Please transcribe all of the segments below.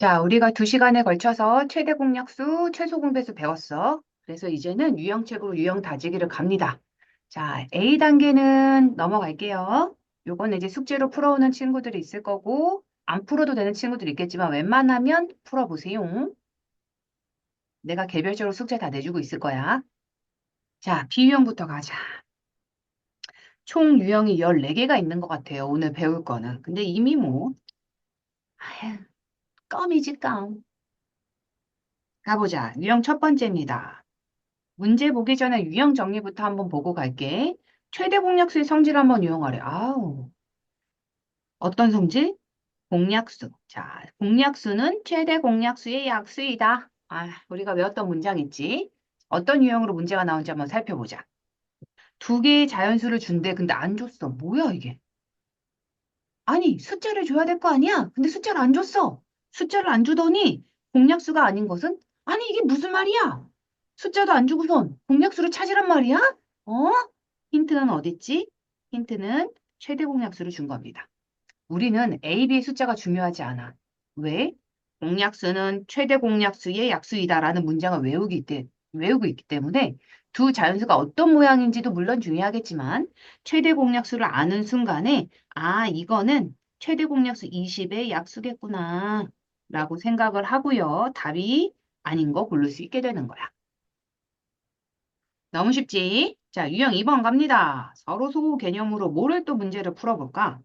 자, 우리가 2시간에 걸쳐서 최대 공약수, 최소 공배수 배웠어. 그래서 이제는 유형책으로 유형 다지기를 갑니다. 자, A 단계는 넘어갈게요. 요거는 이제 숙제로 풀어오는 친구들이 있을 거고, 안 풀어도 되는 친구들이 있겠지만, 웬만하면 풀어보세요. 내가 개별적으로 숙제 다 내주고 있을 거야. 자, B유형부터 가자. 총 유형이 14개가 있는 것 같아요. 오늘 배울 거는. 근데 이미 뭐, 아휴, 껌이지, 껌. 가보자. 유형 첫 번째입니다. 문제 보기 전에 유형 정리부터 한번 보고 갈게. 최대 공약수의 성질 한번 유형하래. 아우, 어떤 성질? 공약수. 자, 공약수는 최대 공약수의 약수이다. 아, 우리가 외웠던 문장 있지? 어떤 유형으로 문제가 나온지 한번 살펴보자. 두 개의 자연수를 준대. 근데 안 줬어. 뭐야, 이게? 아니, 숫자를 줘야 될 거 아니야? 근데 숫자를 안 줬어. 숫자를 안 주더니 공약수가 아닌 것은? 아니, 이게 무슨 말이야? 숫자도 안 주고선 공약수를 찾으란 말이야? 어? 힌트는 어딨지? 힌트는 최대 공약수를 준 겁니다. 우리는 A, B의 숫자가 중요하지 않아. 왜? 공약수는 최대 공약수의 약수이다라는 문장을 외우고 있기 때문에 두 자연수가 어떤 모양인지도 물론 중요하겠지만 최대 공약수를 아는 순간에 아, 이거는 최대 공약수 20의 약수겠구나 라고 생각을 하고요. 답이 아닌 거 고를 수 있게 되는 거야. 너무 쉽지? 자, 유형 2번 갑니다. 서로소 개념으로 뭐를 또 문제를 풀어볼까?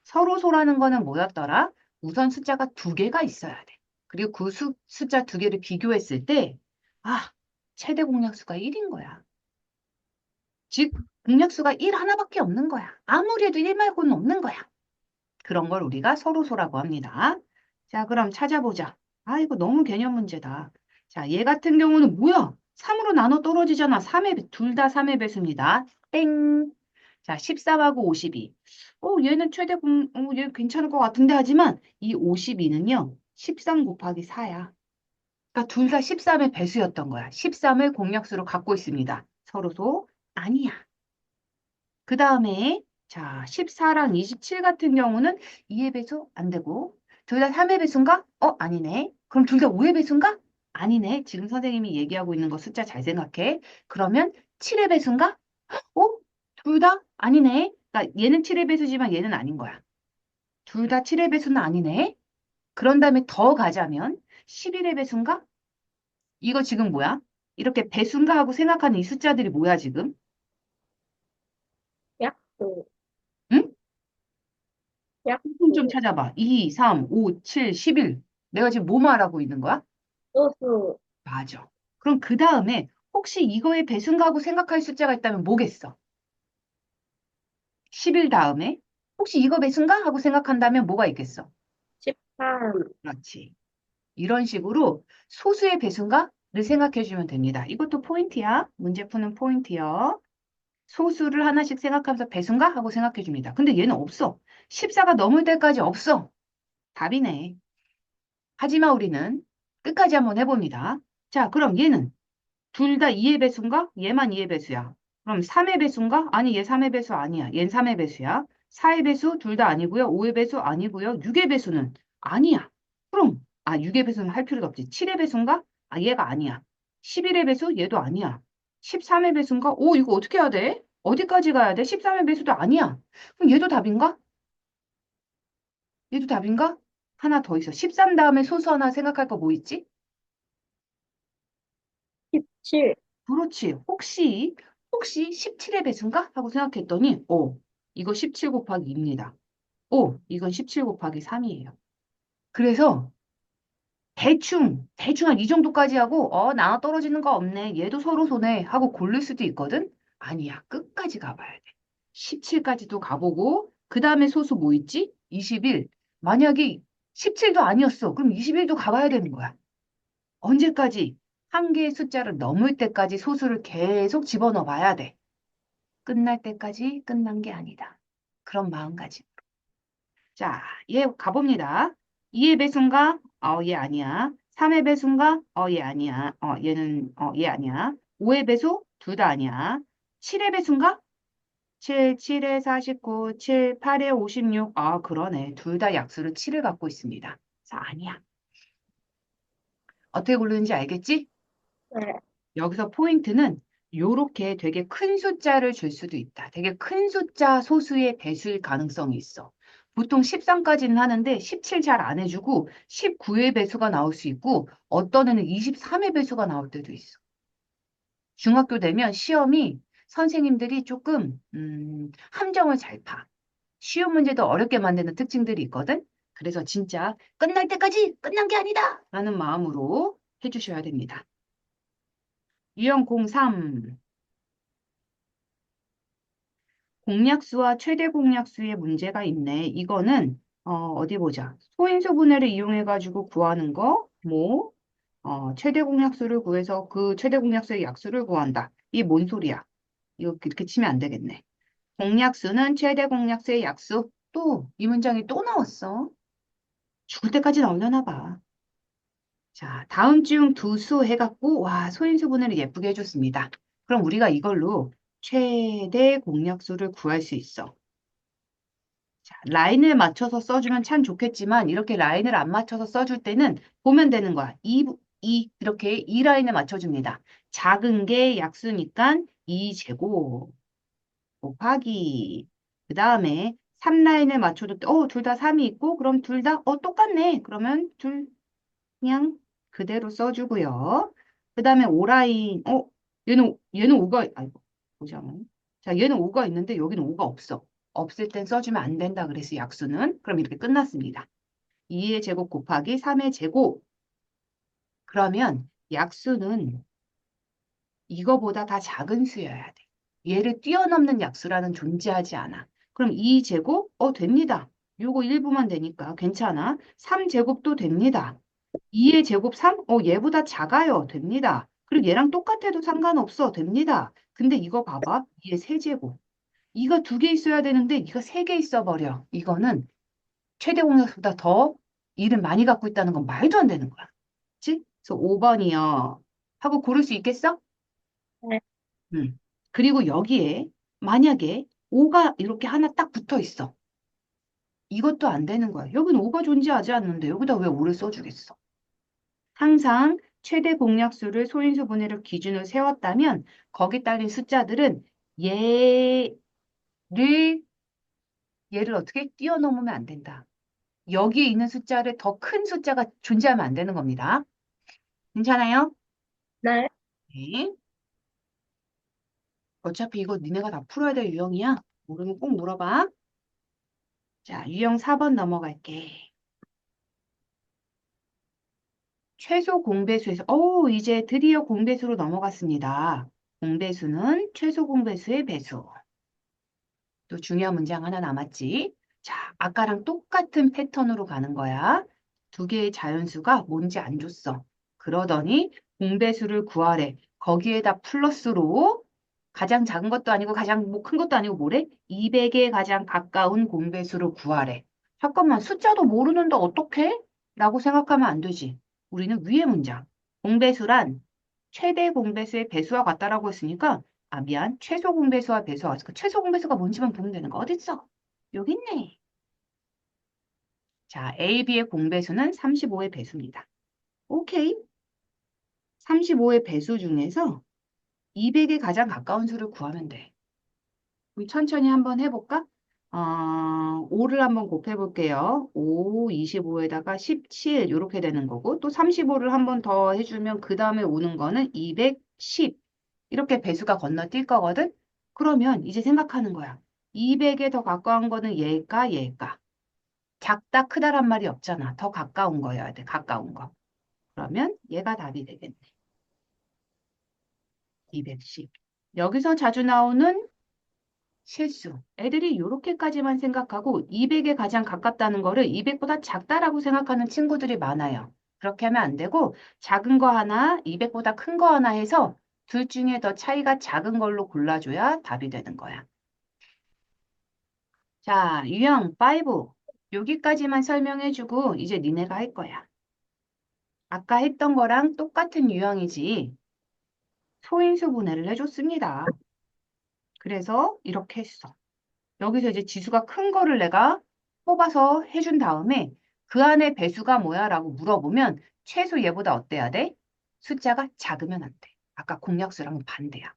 서로소라는 거는 뭐였더라? 우선 숫자가 두 개가 있어야 돼. 그리고 그 숫자 두 개를 비교했을 때, 아, 최대 공약수가 1인 거야. 즉, 공약수가 1 하나밖에 없는 거야. 아무리 해도 1 말고는 없는 거야. 그런 걸 우리가 서로소라고 합니다. 자, 그럼 찾아보자. 아, 이거 너무 개념 문제다. 자, 얘 같은 경우는 뭐야? 3으로 나눠 떨어지잖아. 둘 다 3의 배수입니다. 땡. 자, 13하고 52. 얘는 얘 괜찮을 것 같은데 하지만 이 52는요. 13 곱하기 4야. 그러니까 둘 다 13의 배수였던 거야. 13을 공약수로 갖고 있습니다. 서로소 아니야. 그 다음에 자 14랑 27 같은 경우는 2의 배수 안 되고 둘 다 3의 배수인가? 아니네. 그럼 둘 다 5의 배수인가? 아니네. 지금 선생님이 얘기하고 있는 거 숫자 잘 생각해. 그러면 7의 배수인가? 어? 둘 다? 아니네. 그러니까 얘는 7의 배수지만 얘는 아닌 거야. 둘 다 7의 배수는 아니네. 그런 다음에 더 가자면 11의 배수인가? 이거 지금 뭐야? 이렇게 배수인가 하고 생각하는 이 숫자들이 뭐야 지금? 약수, 응? 좀 약수, 찾아봐. 2, 3, 5, 7, 11. 내가 지금 뭐 말하고 있는 거야? 소수, 맞아. 그럼 그 다음에 혹시 이거의 배수인가 하고 생각할 숫자가 있다면 뭐겠어? 11 다음에 혹시 이거 배수인가 하고 생각한다면 뭐가 있겠어? 13, 그렇지. 이런 식으로 소수의 배수인가를 생각해 주면 됩니다. 이것도 포인트야. 문제 푸는 포인트요. 소수를 하나씩 생각하면서 배수인가 하고 생각해 줍니다. 근데 얘는 없어. 14가 넘을 때까지 없어. 답이네. 하지만 우리는 끝까지 한번 해봅니다. 자, 그럼 얘는 둘 다 2의 배수인가? 얘만 2의 배수야. 그럼 3의 배수인가? 아니, 얘 3의 배수 아니야. 얜 3의 배수야. 4의 배수 둘 다 아니고요. 5의 배수 아니고요. 6의 배수는 아니야. 그럼 6의 배수는 할 필요도 없지. 7의 배수인가? 얘가 아니야. 11의 배수? 얘도 아니야. 13의 배수인가? 이거 어떻게 해야 돼? 어디까지 가야 돼? 13의 배수도 아니야. 그럼 얘도 답인가? 얘도 답인가? 하나 더 있어. 13 다음에 소수 하나 생각할 거 뭐 있지? 17, 그렇지. 혹시 17의 배수인가? 하고 생각했더니, 이거 17 곱하기 2입니다. 이건 17 곱하기 3이에요. 그래서 대충 한 이 정도까지 하고, 나눠 떨어지는 거 없네. 얘도 서로 손해. 하고 고를 수도 있거든? 아니야. 끝까지 가봐야 돼. 17까지도 가보고, 그 다음에 소수 뭐 있지? 21. 만약에 17도 아니었어. 그럼 21도 가봐야 되는 거야. 언제까지? 한 개의 숫자를 넘을 때까지 소수를 계속 집어넣어 봐야 돼. 끝날 때까지 끝난 게 아니다. 그런 마음가짐. 자, 얘 가봅니다. 2의 배수인가? 얘 아니야. 3의 배수인가? 얘 아니야. 얘 아니야. 5의 배수? 둘 다 아니야. 7의 배수인가? 7에 49, 7, 8에 56. 그러네. 둘 다 약수를 7을 갖고 있습니다. 자, 아니야. 어떻게 고르는지 알겠지? 네. 여기서 포인트는 요렇게 되게 큰 숫자를 줄 수도 있다. 되게 큰 숫자 소수의 배수일 가능성이 있어. 보통 13까지는 하는데 17 잘 안 해주고 19의 배수가 나올 수 있고 어떤 애는 23의 배수가 나올 때도 있어. 중학교 되면 시험이 선생님들이 조금 함정을 잘 파. 쉬운 문제도 어렵게 만드는 특징들이 있거든. 그래서 진짜 끝날 때까지 끝난 게 아니다 라는 마음으로 해주셔야 됩니다. 유형 03. 공약수와 최대 공약수의 문제가 있네. 이거는 어디 보자. 소인수 분해를 이용해가지고 구하는 거, 뭐 최대 공약수를 구해서 그 최대 공약수의 약수를 구한다. 이게 뭔 소리야? 이거 이렇게 치면 안 되겠네. 공약수는 최대 공약수의 약수. 또 이 문장이 또 나왔어. 죽을 때까지 나오려나 봐. 자, 다음 중 두 수 해갖고 와 소인수 분해를 예쁘게 해줬습니다. 그럼 우리가 이걸로 최대 공약수를 구할 수 있어. 자, 라인을 맞춰서 써주면 참 좋겠지만 이렇게 라인을 안 맞춰서 써줄 때는 보면 되는 거야. 이렇게 이 라인을 맞춰줍니다. 작은 게 약수니까 2제곱 곱하기 그 다음에 3라인을 맞춰도 둘 다 3이 있고 그럼 둘 다 똑같네. 그러면 둘 그냥 그대로 써주고요. 그 다음에 5라인 얘는 5가 아이고 보자. 자, 얘는 5가 있는데 여기는 5가 없어. 없을 땐 써주면 안 된다 그래서 약수는 그럼 이렇게 끝났습니다. 2의 제곱 곱하기 3의 제곱 그러면 약수는 이거보다 다 작은 수여야 돼. 얘를 뛰어넘는 약수라는 존재하지 않아. 그럼 2제곱? 됩니다. 요거 일부만 되니까 괜찮아. 3제곱도 됩니다. 2의 제곱 3? 얘보다 작아요. 됩니다. 그리고 얘랑 똑같아도 상관없어. 됩니다. 근데 이거 봐봐. 2의 세제곱. 이가 두 개 있어야 되는데 이가 세 개 있어 버려. 이거는 최대 공약보다 더 일을 많이 갖고 있다는 건 말도 안 되는 거야. 그치? 그래서 5번이요. 하고 고를 수 있겠어? 네. 그리고 여기에 만약에 5가 이렇게 하나 딱 붙어 있어. 이것도 안 되는 거야. 여기는 5가 존재하지 않는데 여기다 왜 5를 써주겠어? 항상 최대 공약수를 소인수 분해로 기준으로 세웠다면 거기 딸린 숫자들은 얘를 얘를 어떻게 뛰어넘으면 안 된다. 여기에 있는 숫자를 더 큰 숫자가 존재하면 안 되는 겁니다. 괜찮아요? 네. 네. 어차피 이거 니네가 다 풀어야 될 유형이야. 모르면 꼭 물어봐. 자, 유형 4번 넘어갈게. 최소 공배수에서, 이제 드디어 공배수로 넘어갔습니다. 공배수는 최소 공배수의 배수. 또 중요한 문장 하나 남았지. 자, 아까랑 똑같은 패턴으로 가는 거야. 두 개의 자연수가 뭔지 안 줬어. 그러더니 공배수를 구하래. 거기에다 플러스로 가장 작은 것도 아니고 가장 뭐 큰 것도 아니고 뭐래? 200에 가장 가까운 공배수를 구하래. 잠깐만, 숫자도 모르는데 어떡해? 라고 생각하면 안 되지. 우리는 위의 문장. 공배수란 최대 공배수의 배수와 같다라고 했으니까 미안. 최소 공배수와 배수와 그 최소 공배수가 뭔지만 보면 되는 거 어딨어? 여기 있네. 자, A, B의 공배수는 35의 배수입니다. 오케이. 35의 배수 중에서 200에 가장 가까운 수를 구하면 돼. 그럼 천천히 한번 해볼까? 5를 한번 곱해볼게요. 5, 25에다가 17 이렇게 되는 거고 또 35를 한번 더 해주면 그 다음에 오는 거는 210 이렇게 배수가 건너뛸 거거든? 그러면 이제 생각하는 거야. 200에 더 가까운 거는 얘일까 얘일까? 작다 크다란 말이 없잖아. 더 가까운 거여야 돼. 가까운 거. 그러면 얘가 답이 되겠네. 210. 여기서 자주 나오는 실수. 애들이 이렇게까지만 생각하고 200에 가장 가깝다는 거를 200보다 작다라고 생각하는 친구들이 많아요. 그렇게 하면 안 되고 작은 거 하나, 200보다 큰 거 하나 해서 둘 중에 더 차이가 작은 걸로 골라줘야 답이 되는 거야. 자, 유형 5. 여기까지만 설명해주고 이제 니네가 할 거야. 아까 했던 거랑 똑같은 유형이지 소인수 분해를 해줬습니다. 그래서 이렇게 했어. 여기서 이제 지수가 큰 거를 내가 뽑아서 해준 다음에 그 안에 배수가 뭐야? 라고 물어보면 최소 얘보다 어때야 돼? 숫자가 작으면 안 돼. 아까 공약수랑 반대야.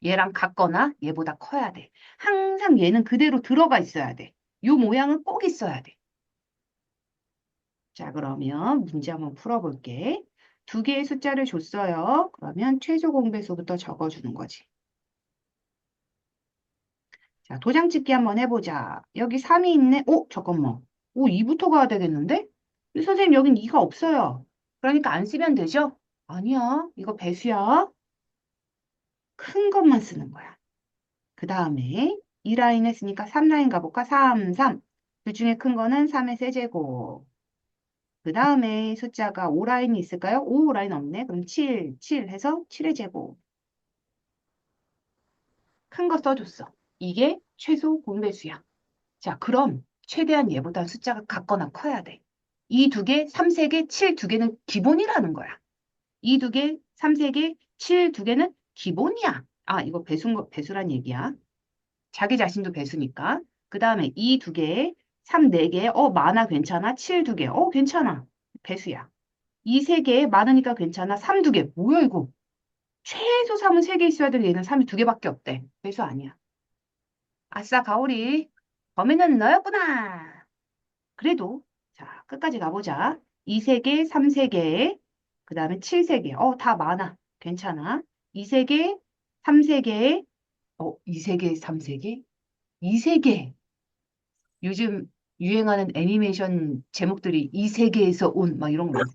얘랑 같거나 얘보다 커야 돼. 항상 얘는 그대로 들어가 있어야 돼. 요 모양은 꼭 있어야 돼. 자, 그러면 문제 한번 풀어볼게. 두 개의 숫자를 줬어요. 그러면 최소 공배수부터 적어주는 거지. 자, 도장 찍기 한번 해보자. 여기 3이 있네. 오, 잠깐만. 오, 2부터 가야 되겠는데? 근데 선생님, 여긴 2가 없어요. 그러니까 안 쓰면 되죠? 아니야. 이거 배수야. 큰 것만 쓰는 거야. 그 다음에 이 라인 했으니까 3라인 가볼까? 3, 3. 그 중에 큰 거는 3의 세제곱. 그 다음에 숫자가 5라인이 있을까요? 5라인 없네. 그럼 7, 7 해서 7의 제곱. 큰 거 써줬어. 이게 최소 공배수야. 자, 그럼 최대한 얘보다 숫자가 같거나 커야 돼. 이 두 개, 3, 세 개, 7 두 개는 기본이라는 거야. 이 두 개, 3, 세 개, 7 두 개는 기본이야. 아, 이거 배수란 얘기야. 자기 자신도 배수니까. 그 다음에 이 두 개, 3, 네 개, 많아, 괜찮아. 7 두 개, 괜찮아. 배수야. 이 세 개, 많으니까 괜찮아. 3 두 개. 뭐야, 이거? 최소 3은 세 개 있어야 되는데 얘는 3이 두 개밖에 없대. 배수 아니야. 아싸, 가오리. 범인은 너였구나. 그래도 자, 끝까지 가보자. 2세개, 3세개, 그 다음에 7세개. 다 많아. 괜찮아. 2세개, 3세개, 2세개, 3세개? 2세개. 요즘 유행하는 애니메이션 제목들이 2세계에서 온 막 이런 거 많아.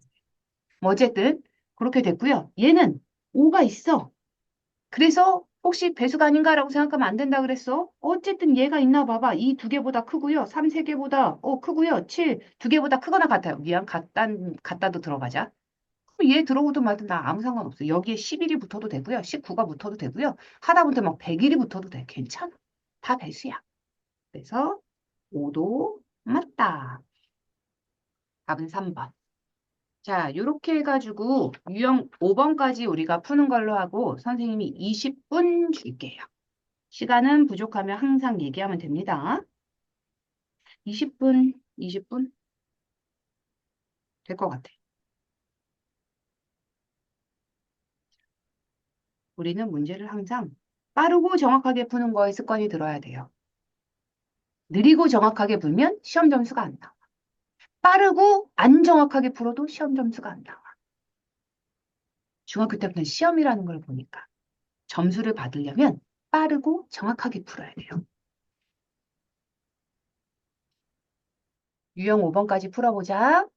뭐 어쨌든 그렇게 됐고요. 얘는 5가 있어. 그래서 혹시 배수가 아닌가라고 생각하면 안 된다 그랬어? 어쨌든 얘가 있나 봐봐. 이 두 개보다 크고요. 3, 세 개보다 크고요. 7, 두 개보다 크거나 같아요. 미안, 같다도 들어가자. 그럼 얘 들어오든 말든 나 아무 상관없어. 여기에 11이 붙어도 되고요. 19가 붙어도 되고요. 하다못해 막 100일이 붙어도 돼. 괜찮아. 다 배수야. 그래서 5도 맞다. 답은 3번. 자, 이렇게 해가지고 유형 5번까지 우리가 푸는 걸로 하고 선생님이 20분 줄게요. 시간은 부족하면 항상 얘기하면 됩니다. 20분, 20분 될 것 같아. 우리는 문제를 항상 빠르고 정확하게 푸는 거에 습관이 들어야 돼요. 느리고 정확하게 풀면 시험 점수가 안 나와. 빠르고 안 정확하게 풀어도 시험 점수가 안 나와. 중학교 때부터 시험이라는 걸 보니까 점수를 받으려면 빠르고 정확하게 풀어야 돼요. 유형 5번까지 풀어보자.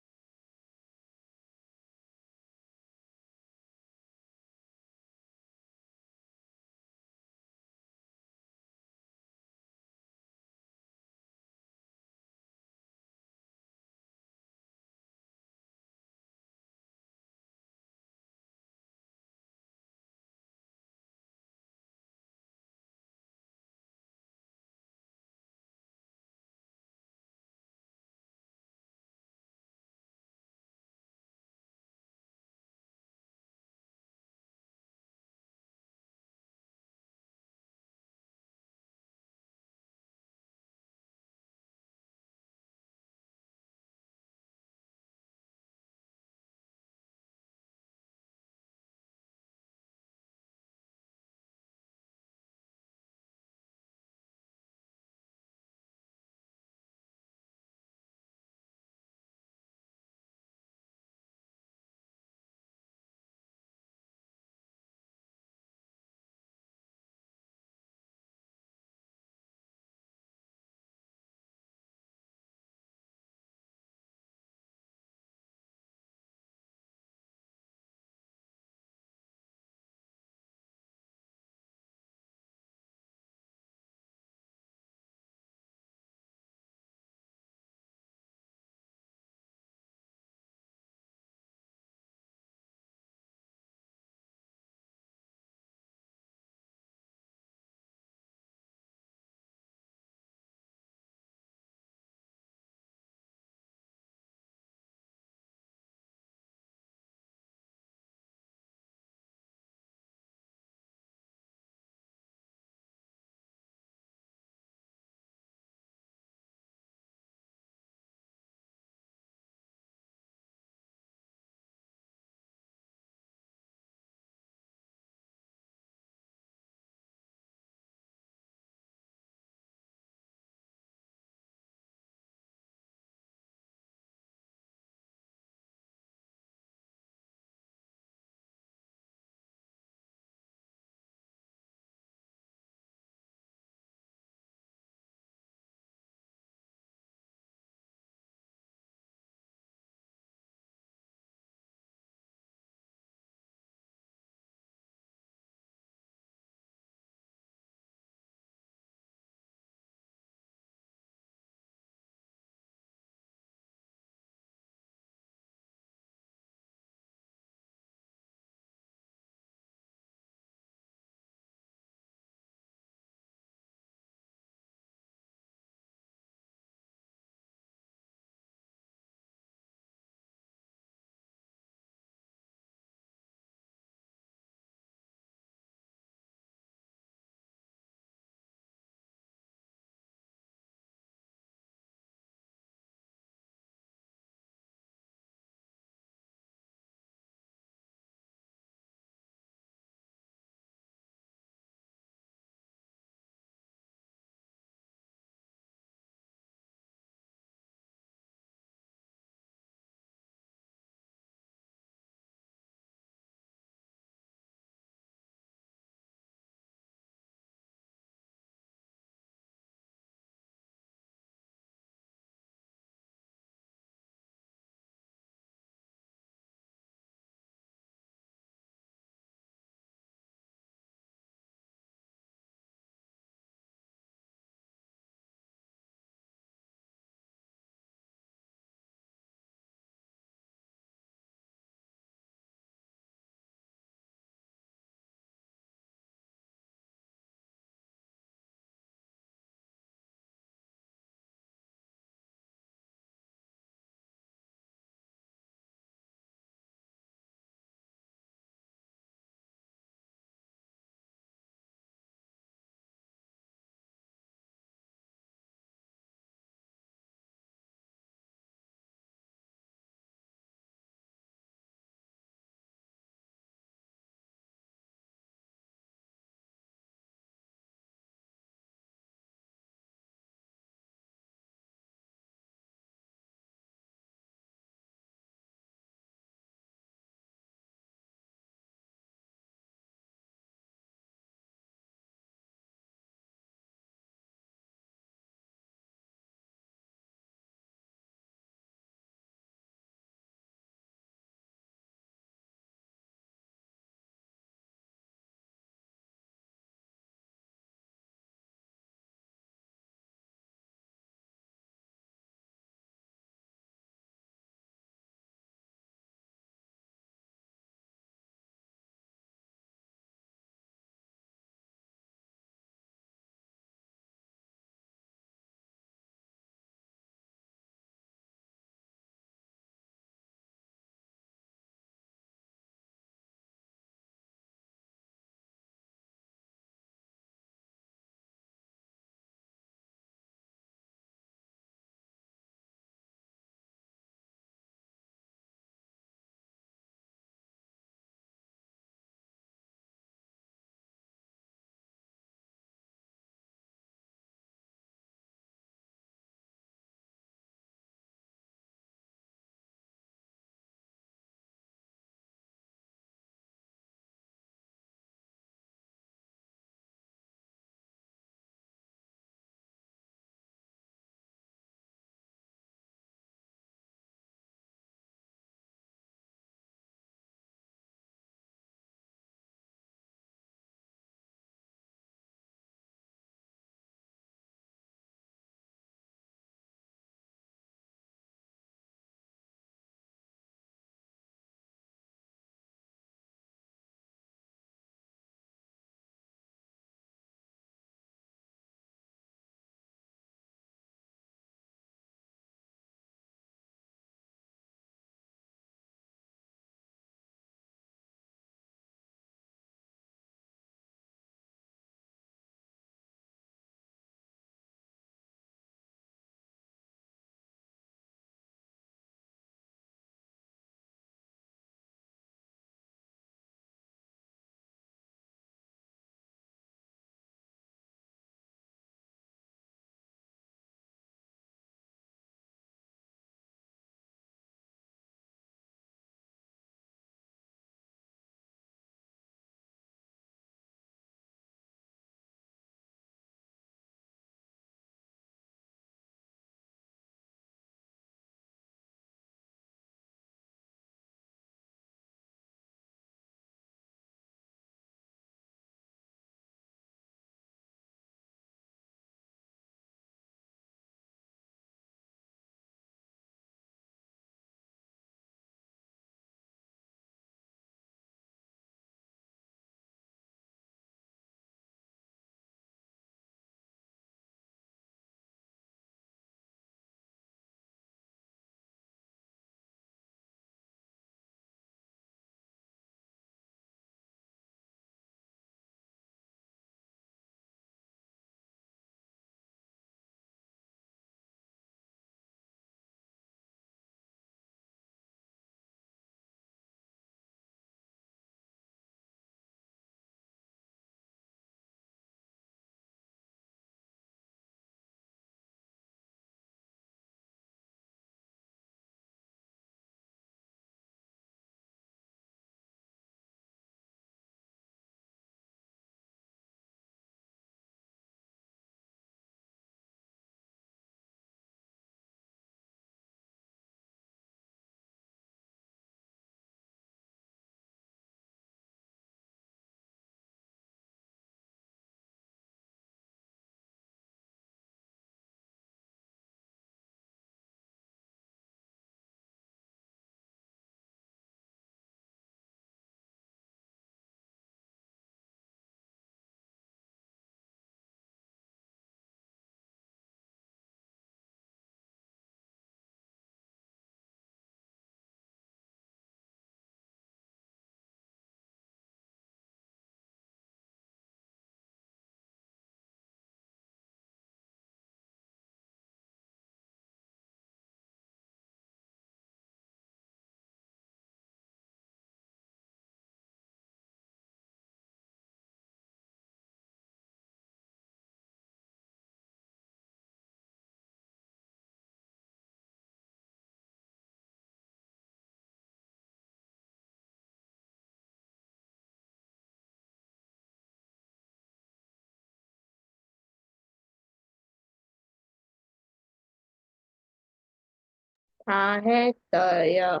다 했어요.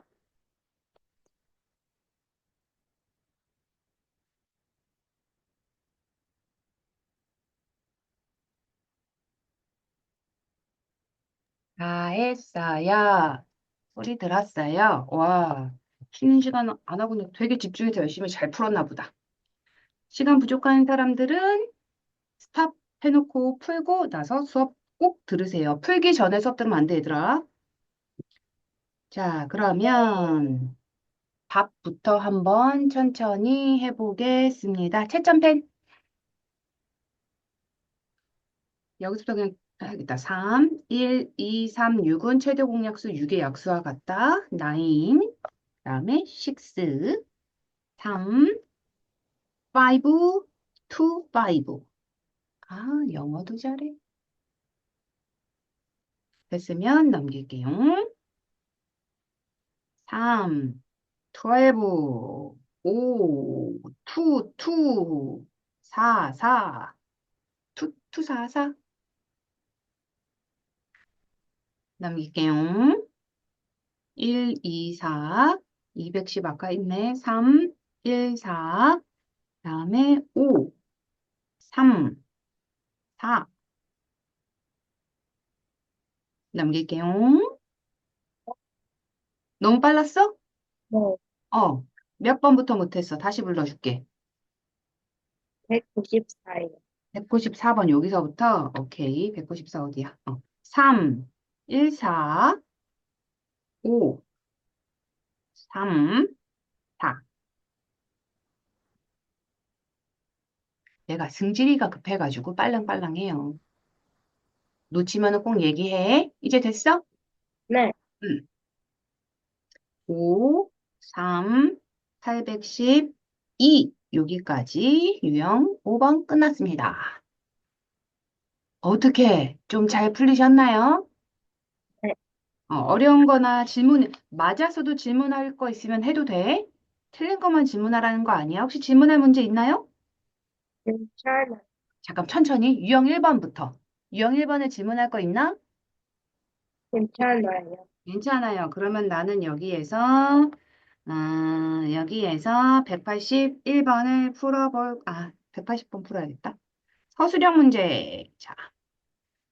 다 했어요. 소리 들었어요? 와, 쉬는 시간 안 하고 되게 집중해서 열심히 잘 풀었나 보다. 시간 부족한 사람들은 스탑 해놓고 풀고 나서 수업 꼭 들으세요. 풀기 전에 수업 들으면 안 돼, 얘들아. 자, 그러면 답부터 한번 천천히 해보겠습니다. 채점펜. 여기서부터 그냥 해야겠다. 3, 1, 2, 3, 6은 최대 공약수 6의 약수와 같다. 9, 그다음에 6, 3, 5, 2, 5. 아, 영어도 잘해. 됐으면 넘길게요. 3, 12, 5, 2, 2, 4, 4, 2, 2, 4, 4. 넘길게요. 1, 2, 4, 210 아까 있네. 3, 1, 4, 그다음에 5, 3, 4. 넘길게요. 너무 빨랐어? 네, 어. 몇 번부터 못했어? 다시 불러줄게. 194요. 194번 여기서부터. 오케이. 194 어디야? 3, 1, 4, 5, 3, 4. 내가 승질이가 급해가지고 빨랑빨랑해요. 놓치면은 꼭 얘기해. 이제 됐어? 네, 응. 5, 3, 810, 2. 여기까지 유형 5번 끝났습니다. 어떻게 좀 잘 풀리셨나요? 네, 어려운 거나 질문, 맞아서도 질문할 거 있으면 해도 돼. 틀린 것만 질문하라는 거 아니야. 혹시 질문할 문제 있나요? 괜찮아요. 잠깐 천천히. 유형 1번부터. 유형 1번에 질문할 거 있나? 괜찮아요. 괜찮아요. 그러면 나는 여기에서 181번을 180번 풀어야겠다. 서술형 문제. 자,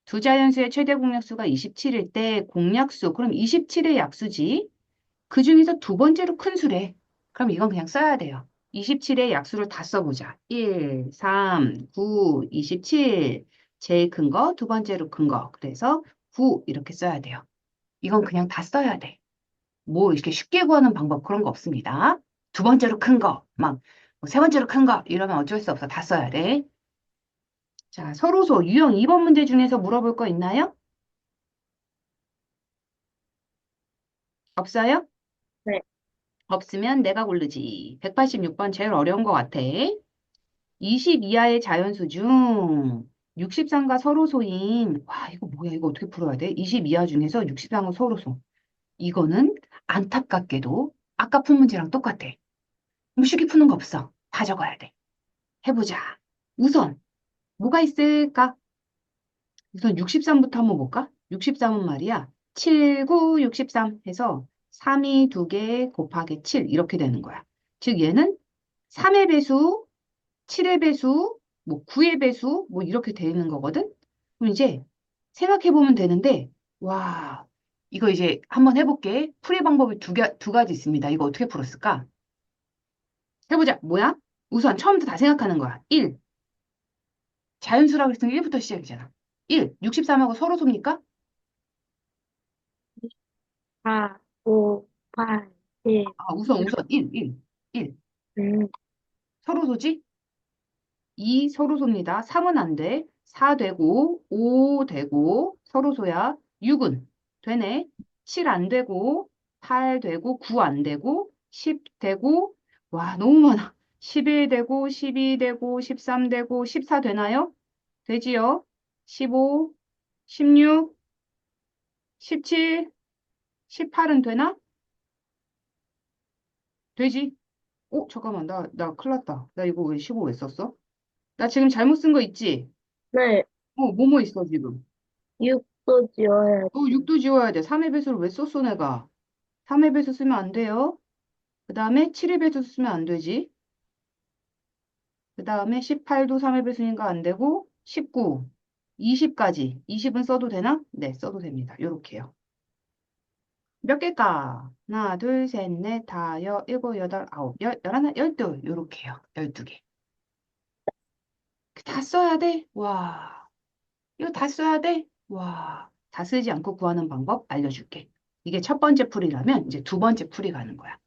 두 자연수의 최대 공약수가 27일 때 공약수, 그럼 27의 약수지. 그 중에서 두 번째로 큰 수래. 그럼 이건 그냥 써야 돼요. 27의 약수를 다 써보자. 1, 3, 9, 27. 제일 큰 거, 두 번째로 큰 거. 그래서 9 이렇게 써야 돼요. 이건 그냥 다 써야 돼. 뭐 이렇게 쉽게 구하는 방법 그런 거 없습니다. 두 번째로 큰 거, 세 번째로 큰 거 이러면 어쩔 수 없어. 다 써야 돼. 자, 서로소 유형 2번 문제 중에서 물어볼 거 있나요? 없어요? 네, 없으면 내가 고르지. 186번 제일 어려운 것 같아. 20 이하의 자연수 중 63과 서로소인, 와, 이거 뭐야? 이거 어떻게 풀어야 돼? 20 이하 중에서 63과 서로소. 이거는 안타깝게도 아까 푼 문제랑 똑같아. 뭐 쉽게 푸는 거 없어. 다 적어야 돼. 해보자. 우선, 뭐가 있을까? 우선 63부터 한번 볼까? 63은 말이야. 7, 9, 63 해서 3이 2개 곱하기 7 이렇게 되는 거야. 즉 얘는 3의 배수, 7의 배수, 뭐 9의 배수 뭐 이렇게 돼 있는 거거든. 그럼 이제 생각해 보면 되는데 와, 이거 이제 한번 해볼게. 풀이 방법이 두 가지 있습니다. 이거 어떻게 풀었을까? 해보자. 뭐야? 우선 처음부터 다 생각하는 거야. 1. 자연수라고 했으면 1부터 시작이잖아. 1. 63하고 서로 섭니까? 4, 5, 8, 7, 우선 1, 1, 1. 음, 서로 소지? 2 서로 섭니다. 3은 안 돼. 4 되고, 5 되고, 서로 소야. 6은 되네. 7 안 되고, 8 되고, 9 안 되고, 10 되고, 와, 너무 많아. 11 되고, 12 되고, 13 되고, 14 되나요? 되지요? 15, 16, 17, 18은 되나? 되지? 잠깐만. 나 큰일 났다. 나 이거 왜 15 왜 썼어? 나 지금 잘못 쓴 거 있지? 네, 뭐뭐 있어, 지금? 6, 또 지워야 돼. 6도 지워야 돼. 3의 배수를 왜 썼어, 내가? 3의 배수 쓰면 안 돼요. 그 다음에 7의 배수 쓰면 안 되지. 그 다음에 18도 3의 배수니까 안 되고, 19, 20까지. 20은 써도 되나? 네, 써도 됩니다. 요렇게요. 몇 개일까? 하나, 둘, 셋, 넷, 다, 일곱, 여덟, 아홉, 열하나, 열둘. 요렇게요. 12개. 다 써야 돼? 와. 이거 다 써야 돼? 와. 다 쓰지 않고 구하는 방법 알려줄게. 이게 첫 번째 풀이라면 이제 두 번째 풀이 가는 거야.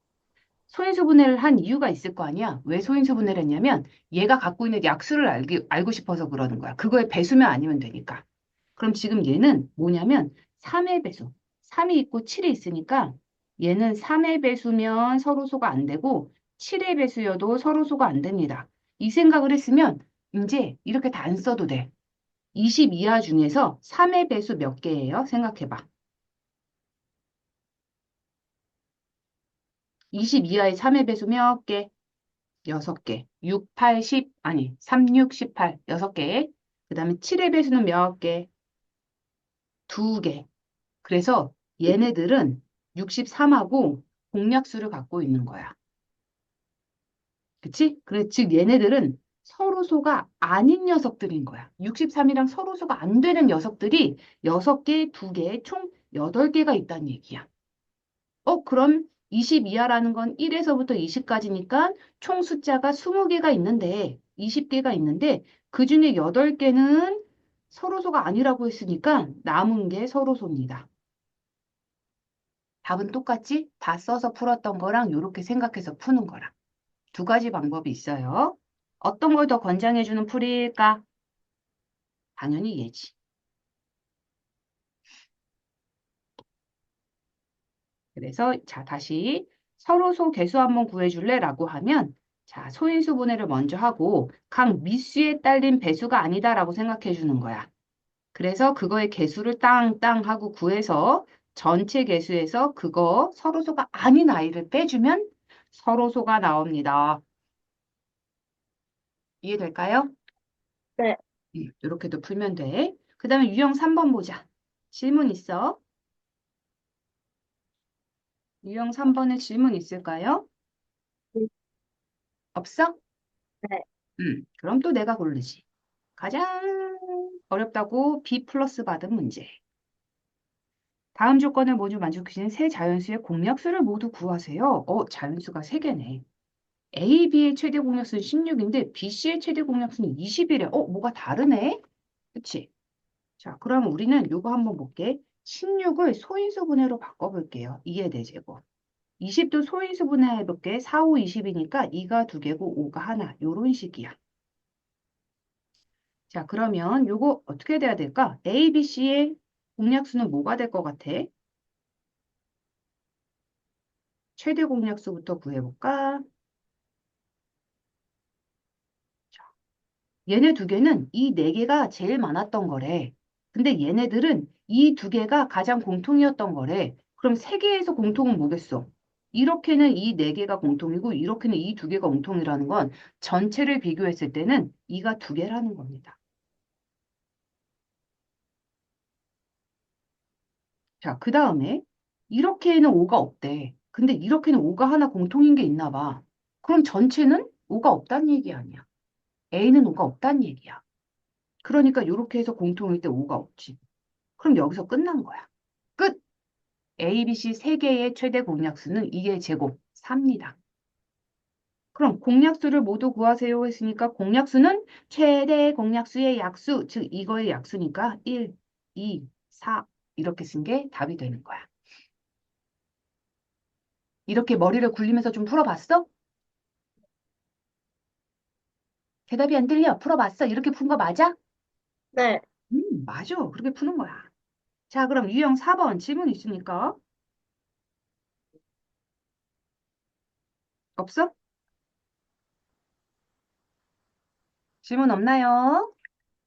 소인수 분해를 한 이유가 있을 거 아니야? 왜 소인수 분해를 했냐면 얘가 갖고 있는 약수를 알고 싶어서 그러는 거야. 그거의 배수면 아니면 되니까. 그럼 지금 얘는 뭐냐면 3의 배수. 3이 있고 7이 있으니까 얘는 3의 배수면 서로소가 안 되고 7의 배수여도 서로소가 안 됩니다. 이 생각을 했으면 이제 이렇게 다 안 써도 돼. 20 이하 중에서 3의 배수 몇 개예요? 생각해봐. 20 이하의 3의 배수 몇 개? 6개. 6, 8, 10, 아니, 3, 6, 18, 6개. 그 다음에 7의 배수는 몇 개? 2개. 그래서 얘네들은 63하고 공약수를 갖고 있는 거야. 그치? 그래, 즉 얘네들은 서로소가 아닌 녀석들인 거야. 63이랑 서로소가 안 되는 녀석들이 6개, 2개, 총 8개가 있다는 얘기야. 그럼 20 이하라는 건 1에서부터 20까지니까 총 숫자가 20개가 있는데, 20개가 있는데, 그 중에 8개는 서로소가 아니라고 했으니까 남은 게 서로소입니다. 답은 똑같지? 다 써서 풀었던 거랑 이렇게 생각해서 푸는 거랑. 두 가지 방법이 있어요. 어떤 걸 더 권장해주는 풀이일까? 당연히 얘지. 그래서 자, 다시 서로소 개수 한번 구해줄래? 라고 하면 자, 소인수 분해를 먼저 하고 각 미수에 딸린 배수가 아니다라고 생각해 주는 거야. 그래서 그거의 개수를 땅땅 하고 구해서 전체 개수에서 그거 서로소가 아닌 아이를 빼주면 서로소가 나옵니다. 이해될까요? 네. 이렇게도 풀면 돼. 그 다음에 유형 3번 보자. 질문 있어? 유형 3번에 질문 있을까요? 없어? 네. 그럼 또 내가 고르지. 가장 어렵다고 B 플러스 받은 문제. 다음 조건을 모두 만족해주는 세 자연수의 공약수를 모두 구하세요. 자연수가 세개네. A, B의 최대 공약수는 16인데 B, C의 최대 공약수는 20이래. 뭐가 다르네? 그치? 자, 그럼 우리는 요거 한번 볼게. 16을 소인수 분해로 바꿔볼게요. 2의 대제곱. 20도 소인수 분해해볼게. 4, 5, 20이니까 2가 2개고 5가 하나. 요런 식이야. 자, 그러면 요거 어떻게 돼야 될까? A, B, C의 공약수는 뭐가 될 것 같아? 최대 공약수부터 구해볼까? 얘네 두 개는 이 네 개가 제일 많았던 거래. 근데 얘네들은 이 두 개가 가장 공통이었던 거래. 그럼 세 개에서 공통은 뭐겠어? 이렇게는 이 네 개가 공통이고 이렇게는 이 두 개가 공통이라는 건 전체를 비교했을 때는 이가 두 개라는 겁니다. 자, 그 다음에 이렇게는 5가 없대. 근데 이렇게는 5가 하나 공통인 게 있나 봐. 그럼 전체는 5가 없다는 얘기 아니야. A는 5가 없다는 얘기야. 그러니까 이렇게 해서 공통일 때 5가 없지. 그럼 여기서 끝난 거야. 끝! A, B, C 세 개의 최대 공약수는 2의 제곱 4입니다. 그럼 공약수를 모두 구하세요 했으니까 공약수는 최대 공약수의 약수, 즉 이거의 약수니까 1, 2, 4 이렇게 쓴 게 답이 되는 거야. 이렇게 머리를 굴리면서 좀 풀어봤어? 대답이 안 들려. 풀어봤어. 이렇게 푼 거 맞아? 네. 맞아. 그렇게 푸는 거야. 자, 그럼 유형 4번 질문 있습니까? 없어? 질문 없나요?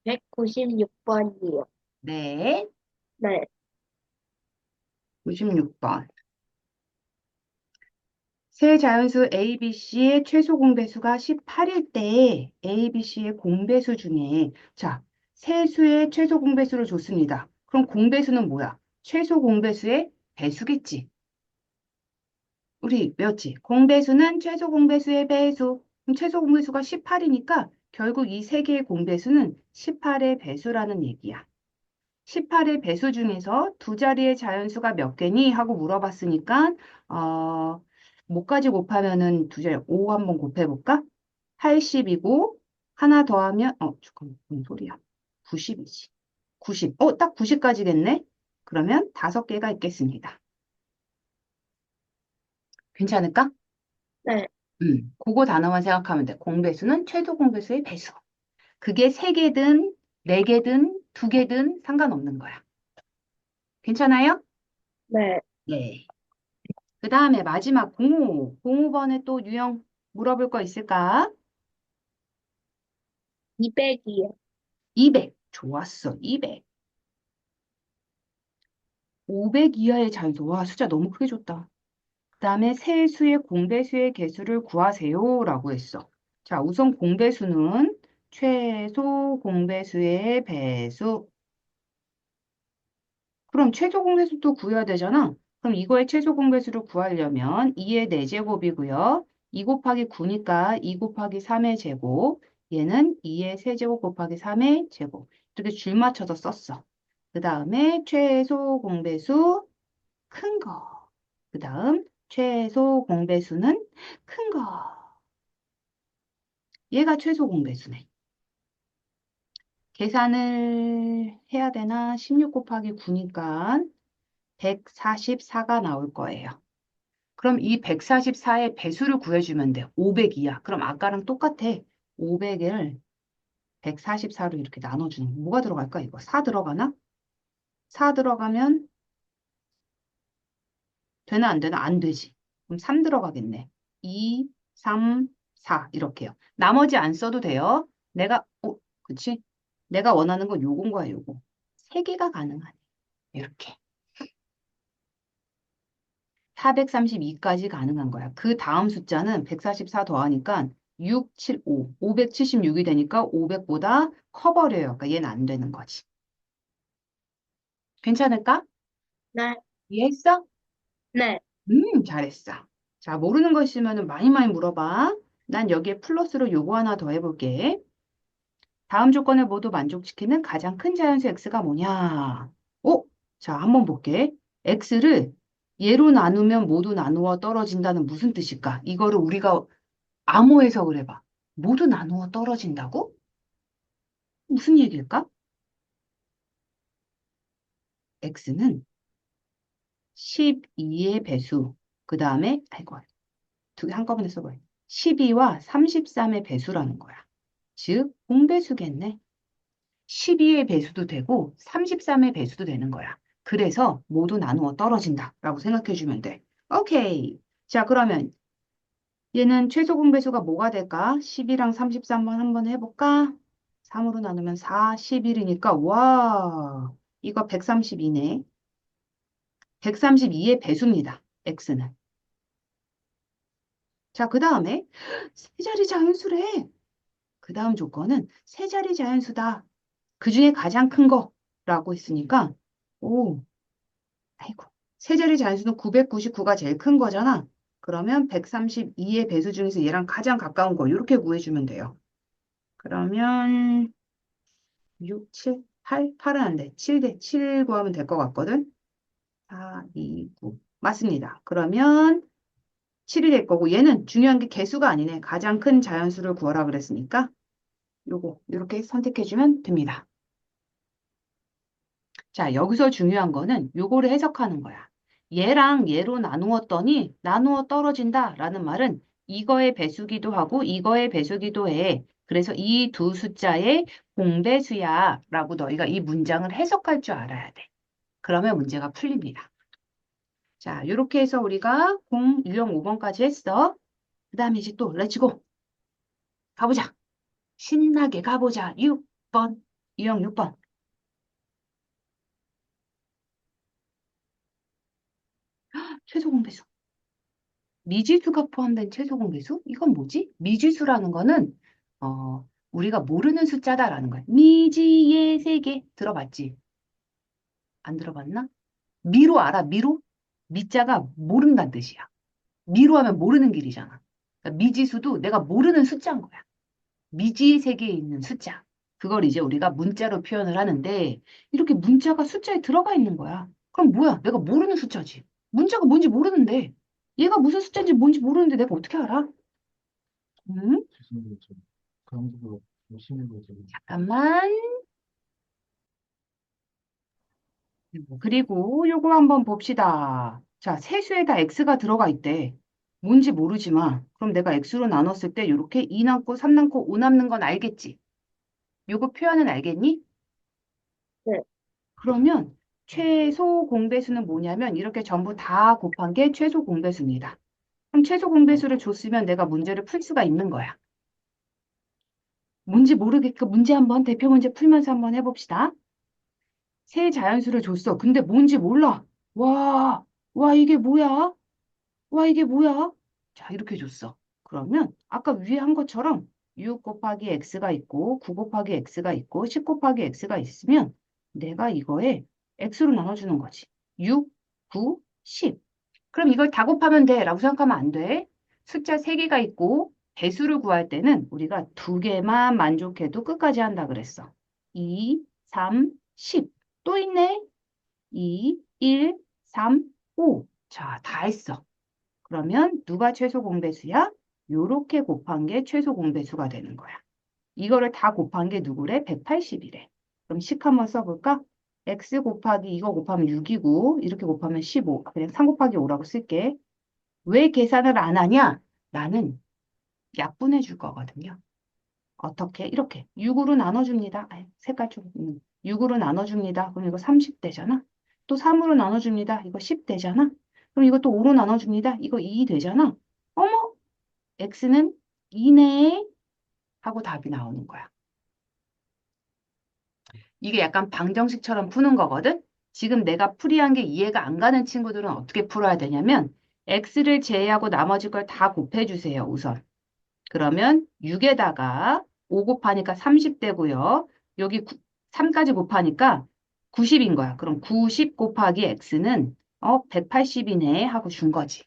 196번이요. 네. 네. 96번. 세 자연수 A, B, C의 최소 공배수가 18일 때 A, B, C의 공배수 중에 자, 세 수의 최소 공배수를 줬습니다. 그럼 공배수는 뭐야? 최소 공배수의 배수겠지. 우리 외웠지? 공배수는 최소 공배수의 배수. 그럼 최소 공배수가 18이니까 결국 이 세 개의 공배수는 18의 배수라는 얘기야. 18의 배수 중에서 두 자리의 자연수가 몇 개니? 하고 물어봤으니까 뭐까지 곱하면은 두 자리 5 한번 곱해볼까? 80이고 하나 더하면 잠깐만 무슨 소리야? 90이지. 90. 딱 90까지겠네? 그러면 5개가 있겠습니다. 괜찮을까? 네, 그거 단어만 생각하면 돼. 공배수는 최소 공배수의 배수. 그게 3개든 4개든 2개든 상관없는 거야. 괜찮아요? 네. 네. 그 다음에 마지막 05. 05번에 또 유형 물어볼 거 있을까? 200이요. 200. 좋았어. 200. 500 이하의 자연수. 와, 숫자 너무 크게 줬다. 그 다음에 세수의 공배수의 개수를 구하세요. 라고 했어. 자, 우선 공배수는 최소 공배수의 배수. 그럼 최소 공배수도 구해야 되잖아. 그럼 이거의 최소 공배수를 구하려면 2의 4제곱이고요. 2 곱하기 9니까 2 곱하기 3의 제곱. 얘는 2의 세제곱 곱하기 3의 제곱. 이렇게 줄 맞춰서 썼어. 그 다음에 최소 공배수 큰 거. 그 다음 최소 공배수는 큰 거. 얘가 최소 공배수네. 계산을 해야 되나? 16 곱하기 9니까 144가 나올 거예요. 그럼 이 144의 배수를 구해주면 돼. 500이야. 그럼 아까랑 똑같아. 500을 144로 이렇게 나눠주는 거. 뭐가 들어갈까? 이거 4 들어가나? 4 들어가면 되나 안 되나? 안 되지. 그럼 3 들어가겠네. 2, 3, 4 이렇게요. 나머지 안 써도 돼요. 그치? 내가 원하는 건 요건 거야, 요거. 3개가 가능하네. 이렇게. 432까지 가능한 거야. 그 다음 숫자는 144 더하니까 6, 7, 5. 576이 되니까 500보다 커버려요. 그러니까 얘는 안 되는 거지. 괜찮을까? 네, 이해했어? 네, 잘했어. 자, 모르는 거 있으면 많이 많이 물어봐. 난 여기에 플러스로 요거 하나 더 해볼게. 다음 조건을 모두 만족시키는 가장 큰 자연수 x가 뭐냐? 자, 한번 볼게. x를 얘로 나누면 모두 나누어 떨어진다는 무슨 뜻일까? 이거를 우리가 암호 해석을 해봐. 모두 나누어 떨어진다고? 무슨 얘기일까? x는 12의 배수, 그 다음에, 아이고, 두 개 한꺼번에 써봐요. 12와 33의 배수라는 거야. 즉, 공배수겠네. 12의 배수도 되고 33의 배수도 되는 거야. 그래서 모두 나누어 떨어진다라고 생각해주면 돼. 오케이. 자, 그러면 얘는 최소 공배수가 뭐가 될까? 10이랑 33번 한번 해볼까? 3으로 나누면 4, 11이니까 와, 이거 132네. 132의 배수입니다. x는. 자, 그 다음에 세 자리 자연수래. 그 다음 조건은 세 자리 자연수다. 그 중에 가장 큰 거라고 했으니까 오, 아이고. 세 자리 자연수는 999가 제일 큰 거잖아. 그러면 132의 배수 중에서 얘랑 가장 가까운 거 이렇게 구해주면 돼요. 그러면 6, 7, 8, 8은 안 돼. 7 대 7 구하면 될 것 같거든. 4, 2, 9. 맞습니다. 그러면 7이 될 거고 얘는 중요한 게 개수가 아니네. 가장 큰 자연수를 구하라 그랬으니까 요거 이렇게 선택해주면 됩니다. 자, 여기서 중요한 거는 요거를 해석하는 거야. 얘랑 얘로 나누었더니 나누어 떨어진다라는 말은 이거의 배수기도 하고 이거의 배수기도 해. 그래서 이 두 숫자의 공배수야라고 너희가 이 문장을 해석할 줄 알아야 돼. 그러면 문제가 풀립니다. 자, 이렇게 해서 우리가 유형 5번까지 했어. 그 다음에 이제 또 렛츠고 가보자. 신나게 가보자. 6번. 유형 6번. 최소 공배수. 미지수가 포함된 최소 공배수? 이건 뭐지? 미지수라는 거는 우리가 모르는 숫자다라는 거야. 미지의 세계 들어봤지? 안 들어봤나? 미로 알아? 미로? 미자가 모른다는 뜻이야. 미로 하면 모르는 길이잖아. 그러니까 미지수도 내가 모르는 숫자인 거야. 미지 세계에 있는 숫자. 그걸 이제 우리가 문자로 표현을 하는데 이렇게 문자가 숫자에 들어가 있는 거야. 그럼 뭐야? 내가 모르는 숫자지. 문자가 뭔지 모르는데 얘가 무슨 숫자인지 뭔지 모르는데 내가 어떻게 알아? 음? 교수님 좀 그런 식으로 보시는 거죠. 잠깐만. 그리고 요거 한번 봅시다. 자, 세수에다 x가 들어가 있대. 뭔지 모르지만 그럼 내가 x로 나눴을 때 이렇게 2 남고 3 남고 5 남는 건 알겠지? 요거 표현은 알겠니? 네. 그러면 최소 공배수는 뭐냐면 이렇게 전부 다 곱한 게 최소 공배수입니다. 그럼 최소 공배수를 줬으면 내가 문제를 풀 수가 있는 거야. 뭔지 모르겠고 문제 한번 대표 문제 풀면서 한번 해봅시다. 세 자연수를 줬어. 근데 뭔지 몰라. 와, 와 이게 뭐야? 와 이게 뭐야? 자 이렇게 줬어. 그러면 아까 위에 한 것처럼 6 곱하기 x가 있고 9 곱하기 x가 있고 10 곱하기 x가 있으면 내가 이거에 x로 나눠주는 거지. 6, 9, 10. 그럼 이걸 다 곱하면 돼 라고 생각하면 안 돼. 숫자 3개가 있고 배수를 구할 때는 우리가 2개만 만족해도 끝까지 한다 그랬어. 2, 3, 10. 또 있네. 2, 1, 3, 5. 자, 다 했어. 그러면 누가 최소 공배수야? 요렇게 곱한 게 최소 공배수가 되는 거야. 이거를 다 곱한 게 누구래? 180이래. 그럼 식 한번 써볼까? x 곱하기 이거 곱하면 6이고 이렇게 곱하면 15. 그냥 3 곱하기 5라고 쓸게. 왜 계산을 안 하냐? 나는 약분해 줄 거거든요. 어떻게? 이렇게 6으로 나눠줍니다. 색깔 좀 6으로 나눠줍니다. 그럼 이거 30 되잖아. 또 3으로 나눠줍니다. 이거 10 되잖아. 그럼 이거 또 5로 나눠줍니다. 이거 2 되잖아. 어머, x는 2네 하고 답이 나오는 거야. 이게 약간 방정식처럼 푸는 거거든. 지금 내가 풀이한 게 이해가 안 가는 친구들은 어떻게 풀어야 되냐면 x를 제외하고 나머지 걸 다 곱해주세요. 우선. 그러면 6에다가 5 곱하니까 30 되고요. 여기 3까지 곱하니까 90인 거야. 그럼 90 곱하기 x는 180이네 하고 준 거지.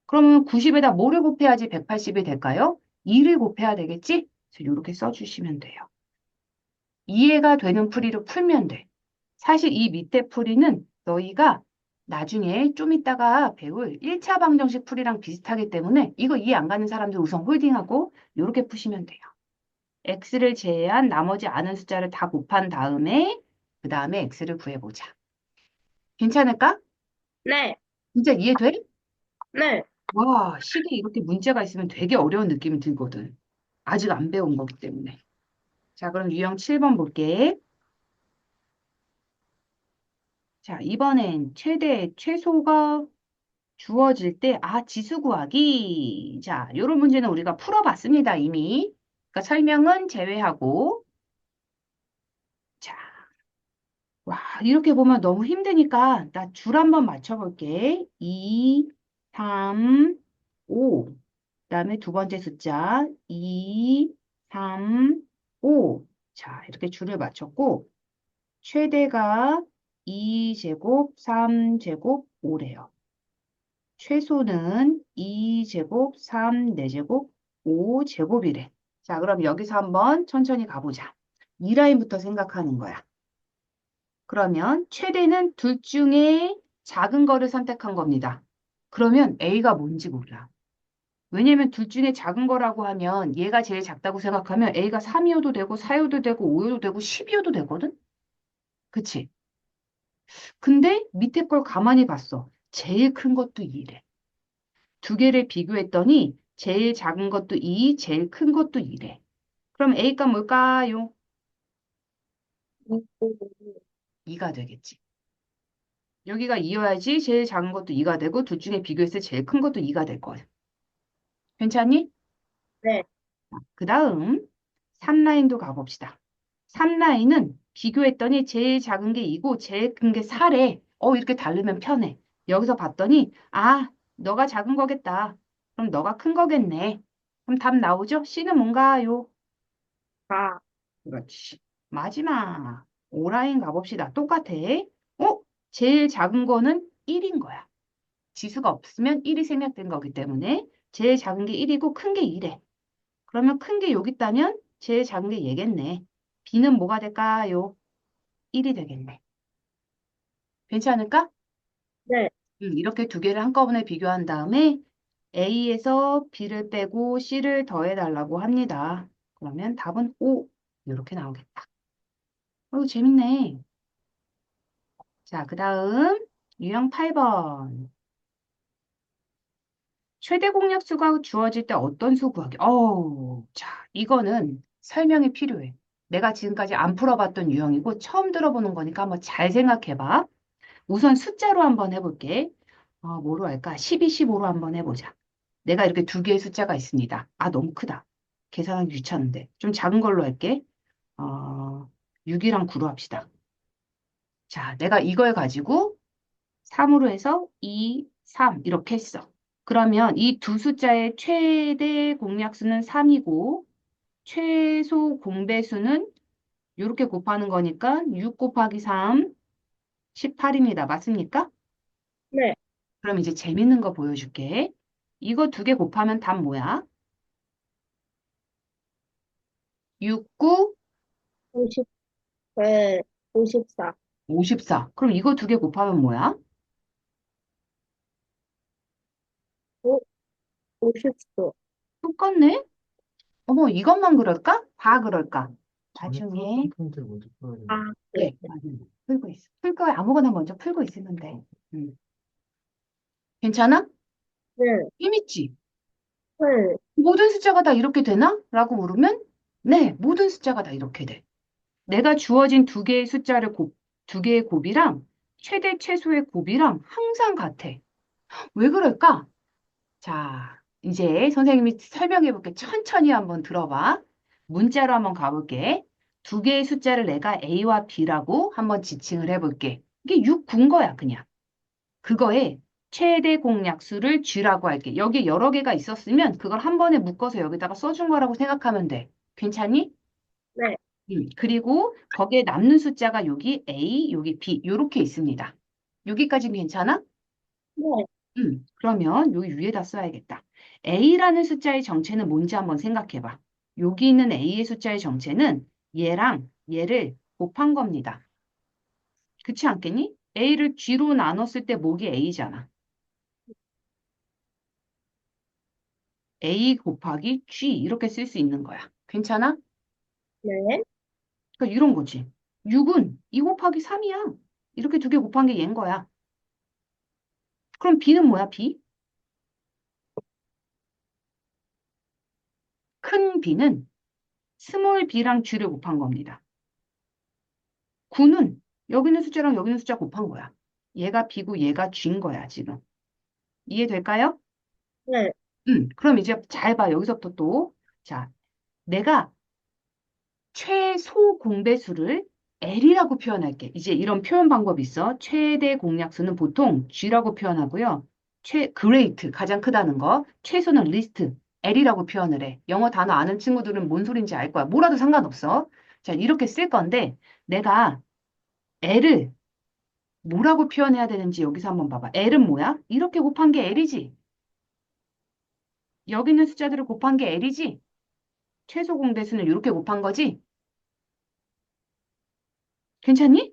그러면 90에다 뭐를 곱해야지 180이 될까요? 2를 곱해야 되겠지? 그래서 이렇게 써주시면 돼요. 이해가 되는 풀이로 풀면 돼. 사실 이 밑에 풀이는 너희가 나중에 좀 이따가 배울 1차 방정식 풀이랑 비슷하기 때문에 이거 이해 안 가는 사람들 우선 홀딩하고 이렇게 푸시면 돼요. x를 제외한 나머지 아는 숫자를 다 곱한 다음에 그 다음에 x를 구해보자. 괜찮을까? 네. 진짜 이해돼? 네. 와, 식에 이렇게 문제가 있으면 되게 어려운 느낌이 들거든. 아직 안 배운 거기 때문에. 자, 그럼 유형 7번 볼게. 자, 이번엔 최대, 최소가 주어질 때, 지수 구하기. 자, 요런 문제는 우리가 풀어봤습니다, 이미. 그러니까 설명은 제외하고. 자, 와, 이렇게 보면 너무 힘드니까 나 줄 한번 맞춰볼게. 2, 3, 5. 그다음에 두 번째 숫자 2, 3, 5. 자, 이렇게 줄을 맞췄고 최대가 2제곱, 3제곱, 5래요. 최소는 2제곱, 3, 4제곱, 5제곱이래. 자, 그럼 여기서 한번 천천히 가보자. 이 라인부터 생각하는 거야. 그러면 최대는 둘 중에 작은 거를 선택한 겁니다. 그러면 A가 뭔지 몰라. 왜냐면 둘 중에 작은 거라고 하면 얘가 제일 작다고 생각하면 A가 3이어도 되고 4여도 되고 5여도 되고 10이어도 되거든? 그치? 근데 밑에 걸 가만히 봤어. 제일 큰 것도 2래. 두 개를 비교했더니 제일 작은 것도 2, 제일 큰 것도 2래. 그럼 A가 뭘까요? 2가 되겠지. 여기가 2여야지 제일 작은 것도 2가 되고 둘 중에 비교했을 때 제일 큰 것도 2가 될 거야. 괜찮니? 네. 그 다음 3라인도 가봅시다. 3라인은 비교했더니 제일 작은 게 2고 제일 큰 게 4래. 이렇게 다르면 편해. 여기서 봤더니 너가 작은 거겠다. 그럼 너가 큰 거겠네. 그럼 답 나오죠? C는 뭔가요? 4. 그렇지. 마지막 5라인 가봅시다. 똑같아. 어? 제일 작은 거는 1인 거야. 지수가 없으면 1이 생략된 거기 때문에 제일 작은 게 1이고 큰 게 2래. 그러면 큰 게 여기 있다면 제일 작은 게 얘겠네. B는 뭐가 될까요? 1이 되겠네. 괜찮을까? 네. 이렇게 두 개를 한꺼번에 비교한 다음에 A에서 B를 빼고 C를 더해달라고 합니다. 그러면 답은 5. 이렇게 나오겠다. 재밌네. 자, 그 다음 유형 8번. 최대 공약수가 주어질 때 어떤 수 구하기? 자, 이거는 설명이 필요해. 내가 지금까지 안 풀어봤던 유형이고 처음 들어보는 거니까 한번 잘 생각해봐. 우선 숫자로 한번 해볼게. 뭐로 할까? 12, 15로 한번 해보자. 내가 이렇게 두 개의 숫자가 있습니다. 너무 크다. 계산하기 귀찮은데. 좀 작은 걸로 할게. 6이랑 9로 합시다. 자, 내가 이걸 가지고 3으로 해서 2, 3 이렇게 했어. 그러면 이 두 숫자의 최대 공약수는 3이고 최소 공배수는 이렇게 곱하는 거니까 6 곱하기 3, 18입니다. 맞습니까? 네. 그럼 이제 재밌는 거 보여줄게. 이거 두 개 곱하면 답 뭐야? 6, 9, 50, 네. 54. 54. 그럼 이거 두 개 곱하면 뭐야? 50도. 똑같네? 어머, 이것만 그럴까? 다 그럴까? 전에 나중에. 풀었던 포인트를 먼저 풀어야 아, 되는 네. 네, 풀고 있어. 풀 거야. 아무거나 먼저 풀고 있으면 돼. 괜찮아? 네. 재밌지? 네. 모든 숫자가 다 이렇게 되나? 라고 물으면, 네, 모든 숫자가 다 이렇게 돼. 내가 주어진 두 개의 숫자를 두 개의 곱이랑 최대 최소의 곱이랑 항상 같아. 왜 그럴까? 자, 이제 선생님이 설명해 볼게. 천천히 한번 들어봐. 문자로 한번 가볼게. 두 개의 숫자를 내가 A와 B라고 한번 지칭을 해볼게. 이게 6, 9인 거야, 그냥. 그거에 최대 공약수를 G라고 할게. 여기 여러 개가 있었으면 그걸 한 번에 묶어서 여기다가 써준 거라고 생각하면 돼. 괜찮니? 네. 그리고 거기에 남는 숫자가 여기 A, 여기 B, 요렇게 있습니다. 여기까지는 괜찮아? 네. 그러면 여기 위에다 써야겠다. A라는 숫자의 정체는 뭔지 한번 생각해봐. 여기 있는 A의 숫자의 정체는 얘랑 얘를 곱한 겁니다. 그렇지 않겠니? A를 G로 나눴을 때 목이 A잖아. A 곱하기 G 이렇게 쓸 수 있는 거야. 괜찮아? 네. 그러니까 이런 거지. 6은 2 곱하기 3이야. 이렇게 두 개 곱한 게 얘인 거야. 그럼 B는 뭐야, B? 큰 B는 스몰 b랑 G를 곱한 겁니다. 9는 여기 있는 숫자랑 여기 있는 숫자 곱한 거야. 얘가 B고 얘가 G인 거야, 지금. 이해될까요? 네. 그럼 이제 잘 봐. 여기서부터 또. 자, 내가 최소 공배수를 L이라고 표현할게. 이제 이런 표현 방법이 있어. 최대 공약수는 보통 G라고 표현하고요. 그레이트, 가장 크다는 거. 최소는 리스트, L이라고 표현을 해. 영어 단어 아는 친구들은 뭔 소린지 알 거야. 뭐라도 상관없어. 자, 이렇게 쓸 건데 내가 L을 뭐라고 표현해야 되는지 여기서 한번 봐봐. L은 뭐야? 이렇게 곱한 게 L이지. 여기 있는 숫자들을 곱한 게 L이지. 최소 공배수는 이렇게 곱한 거지. 괜찮니?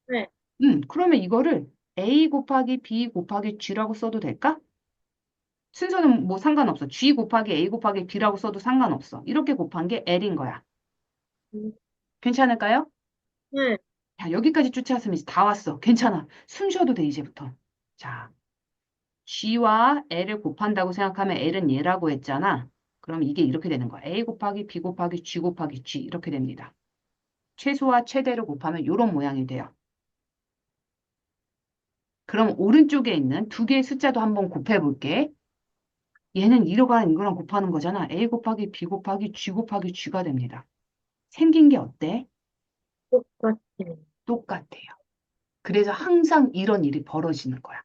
네. 그러면 이거를 A 곱하기 B 곱하기 G라고 써도 될까? 순서는 뭐 상관없어. G 곱하기 A 곱하기 B라고 써도 상관없어. 이렇게 곱한 게 L인 거야. 음, 괜찮을까요? 네. 자, 여기까지 쫓아왔으면 이제 다 왔어. 괜찮아. 숨 쉬어도 돼, 이제부터. 자, G와 L을 곱한다고 생각하면 L은 얘라고 했잖아. 그럼 이게 이렇게 되는 거야. A 곱하기 B 곱하기 G 곱하기 G 이렇게 됩니다. 최소와 최대를 곱하면 이런 모양이 돼요. 그럼 오른쪽에 있는 두 개의 숫자도 한번 곱해볼게. 얘는 이거랑 이거랑 곱하는 거잖아. A 곱하기 B 곱하기 G 곱하기 G가 됩니다. 생긴 게 어때? 똑같아요. 똑같아요. 그래서 항상 이런 일이 벌어지는 거야.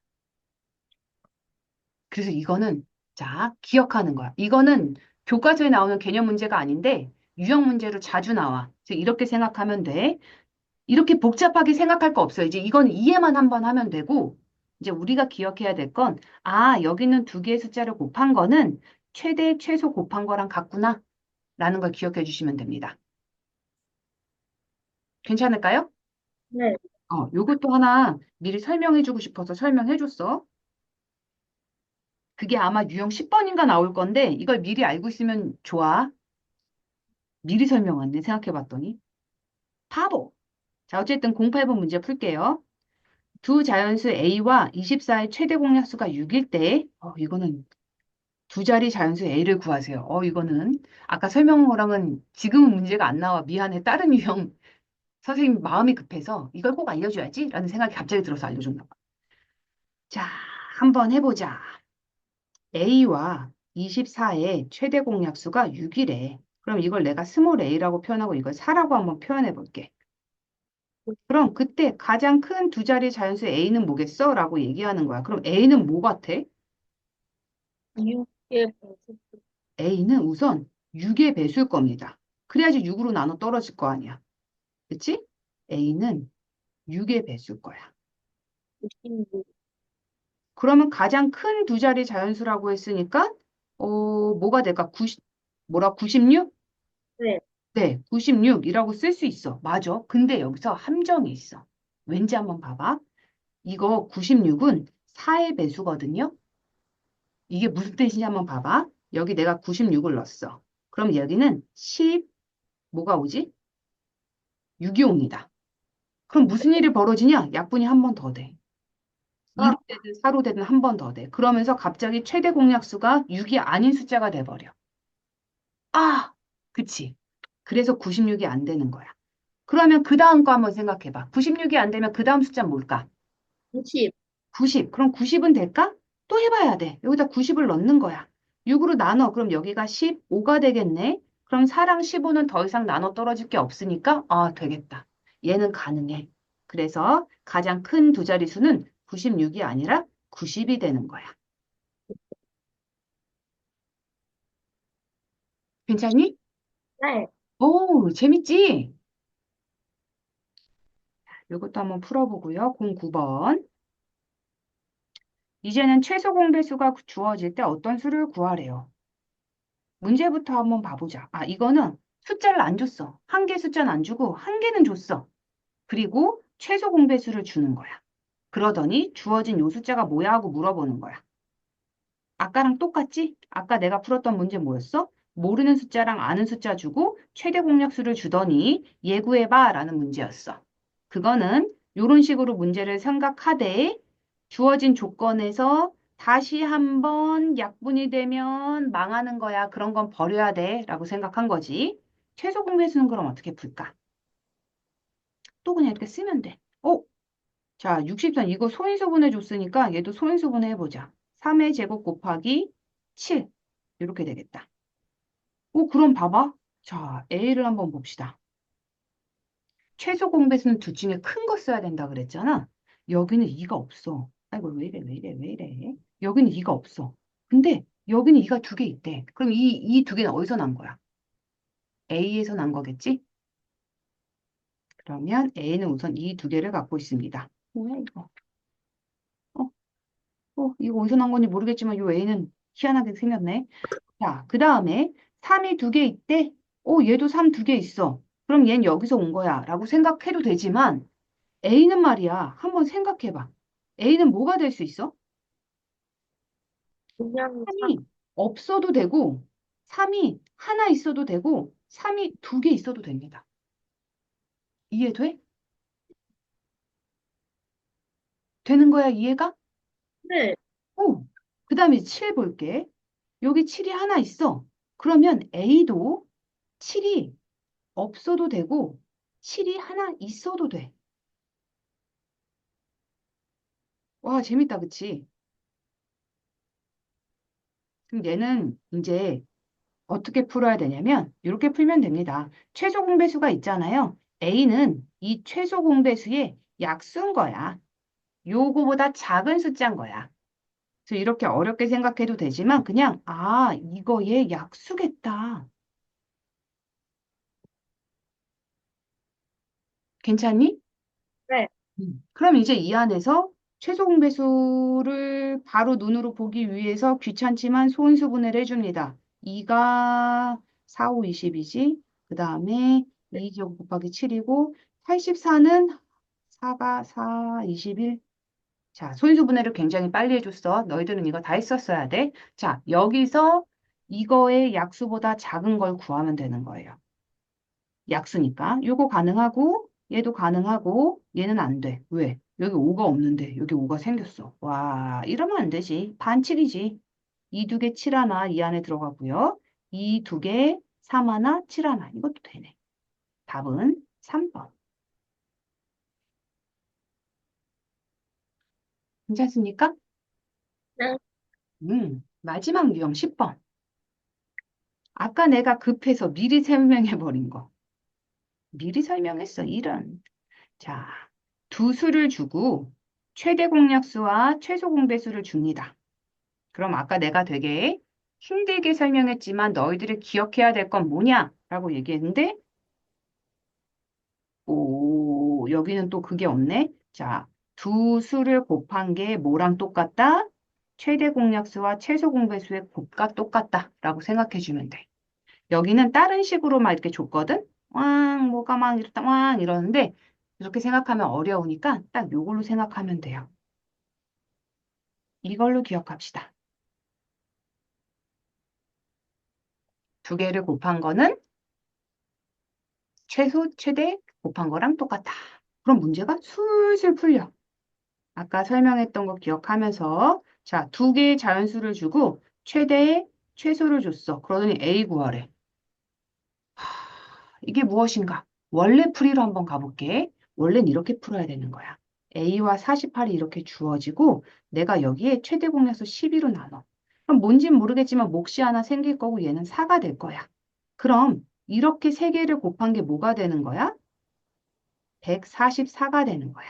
그래서 이거는 자, 기억하는 거야. 이거는 교과서에 나오는 개념 문제가 아닌데 유형 문제로 자주 나와. 그래서 이렇게 생각하면 돼. 이렇게 복잡하게 생각할 거 없어요. 이제 이건 이해만 한번 하면 되고, 이제 우리가 기억해야 될 건, 아, 여기 있는 두 개의 숫자를 곱한 거는 최대, 최소 곱한 거랑 같구나. 라는 걸 기억해 주시면 됩니다. 괜찮을까요? 네. 요것도 하나 미리 설명해 주고 싶어서 설명해 줬어. 그게 아마 유형 10번인가 나올 건데, 이걸 미리 알고 있으면 좋아. 미리 설명 안 돼, 생각해 봤더니. 바보! 자, 어쨌든 08번 문제 풀게요. 두 자연수 A와 24의 최대 공약수가 6일 때, 이거는 두 자리 자연수 A를 구하세요. 이거는 아까 설명한 거랑은 지금은 문제가 안 나와. 미안해. 다른 유형 선생님 마음이 급해서 이걸 꼭 알려줘야지 라는 생각이 갑자기 들어서 알려줬나 봐. 자, 한번 해보자. A와 24의 최대 공약수가 6이래. 그럼 이걸 내가 스몰 a라고 표현하고 이걸 4라고 한번 표현해 볼게. 그럼 그때 가장 큰 두 자리 자연수 A는 뭐겠어? 라고 얘기하는 거야. 그럼 A는 뭐 같아? 6개 배수. A는 우선 6의 배수일 겁니다. 그래야지 6으로 나눠 떨어질 거 아니야. 그치? A는 6의 배수일 거야. 96. 그러면 가장 큰 두 자리 자연수라고 했으니까, 뭐가 될까? 96? 네. 네, 96이라고 쓸 수 있어. 맞아. 근데 여기서 함정이 있어. 왠지 한번 봐봐. 이거 96은 4의 배수거든요. 이게 무슨 뜻인지 한번 봐봐. 여기 내가 96을 넣었어. 그럼 여기는 10, 뭐가 오지? 6이 옵니다. 그럼 무슨 일이 벌어지냐? 약분이 한 번 더 돼. 아, 2로 되든 4로 되든 한 번 더 돼. 그러면서 갑자기 최대 공약수가 6이 아닌 숫자가 돼버려. 아, 그치. 그래서 96이 안 되는 거야. 그러면 그 다음 거 한번 생각해봐. 96이 안 되면 그 다음 숫자는 뭘까? 90. 90. 그럼 90은 될까? 또 해봐야 돼. 여기다 90을 넣는 거야. 6으로 나눠. 그럼 여기가 15가 되겠네. 그럼 4랑 15는 더 이상 나눠 떨어질 게 없으니까, 되겠다. 얘는 가능해. 그래서 가장 큰 두 자릿수는 96이 아니라 90이 되는 거야. 괜찮니? 네. 오, 재밌지? 이것도 한번 풀어보고요. 09번. 이제는 최소 공배수가 주어질 때 어떤 수를 구하래요. 문제부터 한번 봐보자. 이거는 숫자를 안 줬어. 한 개 숫자는 안 주고 한 개는 줬어. 그리고 최소 공배수를 주는 거야. 그러더니 주어진 요 숫자가 뭐야 하고 물어보는 거야. 아까랑 똑같지? 아까 내가 풀었던 문제 뭐였어? 모르는 숫자랑 아는 숫자 주고 최대 공약수를 주더니 예구해봐 라는 문제였어. 그거는 이런 식으로 문제를 생각하되 주어진 조건에서 다시 한번 약분이 되면 망하는 거야. 그런 건 버려야 돼 라고 생각한 거지. 최소 공배수는 그럼 어떻게 풀까? 또 그냥 이렇게 쓰면 돼. 자, 63 이거 소인수분해 줬으니까 얘도 소인수분해 해보자. 3의 제곱 곱하기 7 이렇게 되겠다. 그럼 봐봐. 자, A를 한번 봅시다. 최소 공배수는 둘 중에 큰 거 써야 된다 그랬잖아. 여기는 2가 없어. 아이고 왜 이래 왜 이래 왜 이래. 여기는 2가 없어. 근데 여기는 2가 두 개 있대. 그럼 이 두 개는 어디서 난 거야? A에서 난 거겠지? 그러면 A는 우선 이 두 개를 갖고 있습니다. 뭐야 이거? 어, 이거 어디서 난 건지 모르겠지만 이 A는 희한하게 생겼네. 자, 그 다음에 3이 두 개 있대? 얘도 3 두 개 있어. 그럼 얘는 여기서 온 거야. 라고 생각해도 되지만 A는 말이야. 한번 생각해봐. A는 뭐가 될 수 있어? 그냥 3이 없어도 되고 3이 하나 있어도 되고 3이 두 개 있어도 됩니다. 이해돼? 되는 거야, 이해가? 네. 그 다음에 7 볼게. 여기 7이 하나 있어. 그러면 A도 7이 없어도 되고 7이 하나 있어도 돼. 와, 재밌다, 그치? 그럼 얘는 이제 어떻게 풀어야 되냐면 이렇게 풀면 됩니다. 최소 공배수가 있잖아요. A는 이 최소 공배수의 약수인 거야. 요거보다 작은 숫자인 거야. 그래서 이렇게 어렵게 생각해도 되지만 그냥 이거 얘 약수겠다. 괜찮니? 네. 그럼 이제 이 안에서 최소 공배수를 바로 눈으로 보기 위해서 귀찮지만 소인수분해를 해줍니다. 2가 4, 5, 20이지. 그 다음에 2제곱 곱하기 7이고 84는 4가 4, 21. 자, 소인수분해를 굉장히 빨리 해줬어. 너희들은 이거 다 했었어야 돼. 자, 여기서 이거의 약수보다 작은 걸 구하면 되는 거예요. 약수니까. 요거 가능하고 얘도 가능하고 얘는 안 돼. 왜? 여기 5가 없는데 여기 5가 생겼어. 와, 이러면 안 되지. 반칙이지. 이 두 개 7 하나 이 안에 들어가고요. 이 두 개 3 하나 7 하나 이것도 되네. 답은 3번. 괜찮습니까? 네. 마지막 유형 10번. 아까 내가 급해서 미리 설명해 버린 거. 미리 설명했어. 이런. 자, 두 수를 주고 최대 공약수와 최소 공배수를 줍니다. 그럼 아까 내가 되게 힘들게 설명했지만 너희들이 기억해야 될 건 뭐냐라고 얘기했는데 오, 여기는 또 그게 없네. 자, 두 수를 곱한 게 뭐랑 똑같다? 최대 공약수와 최소 공배수의 곱과 똑같다라고 생각해 주면 돼. 여기는 다른 식으로 막 이렇게 줬거든? 왕, 뭐가 막 이렇다, 왕 이러는데 이렇게 생각하면 어려우니까 딱 요걸로 생각하면 돼요. 이걸로 기억합시다. 두 개를 곱한 거는 최소, 최대 곱한 거랑 똑같다. 그럼 문제가 술술 풀려. 아까 설명했던 거 기억하면서 자, 두 개의 자연수를 주고 최대, 최소를 줬어. 그러더니 A 구하래. 이게 무엇인가? 원래 풀이로 한번 가볼게. 원래는 이렇게 풀어야 되는 거야. A와 48이 이렇게 주어지고 내가 여기에 최대 공약수 12로 나눠. 그럼 뭔진 모르겠지만 몫이 하나 생길 거고 얘는 4가 될 거야. 그럼 이렇게 세 개를 곱한 게 뭐가 되는 거야? 144가 되는 거야.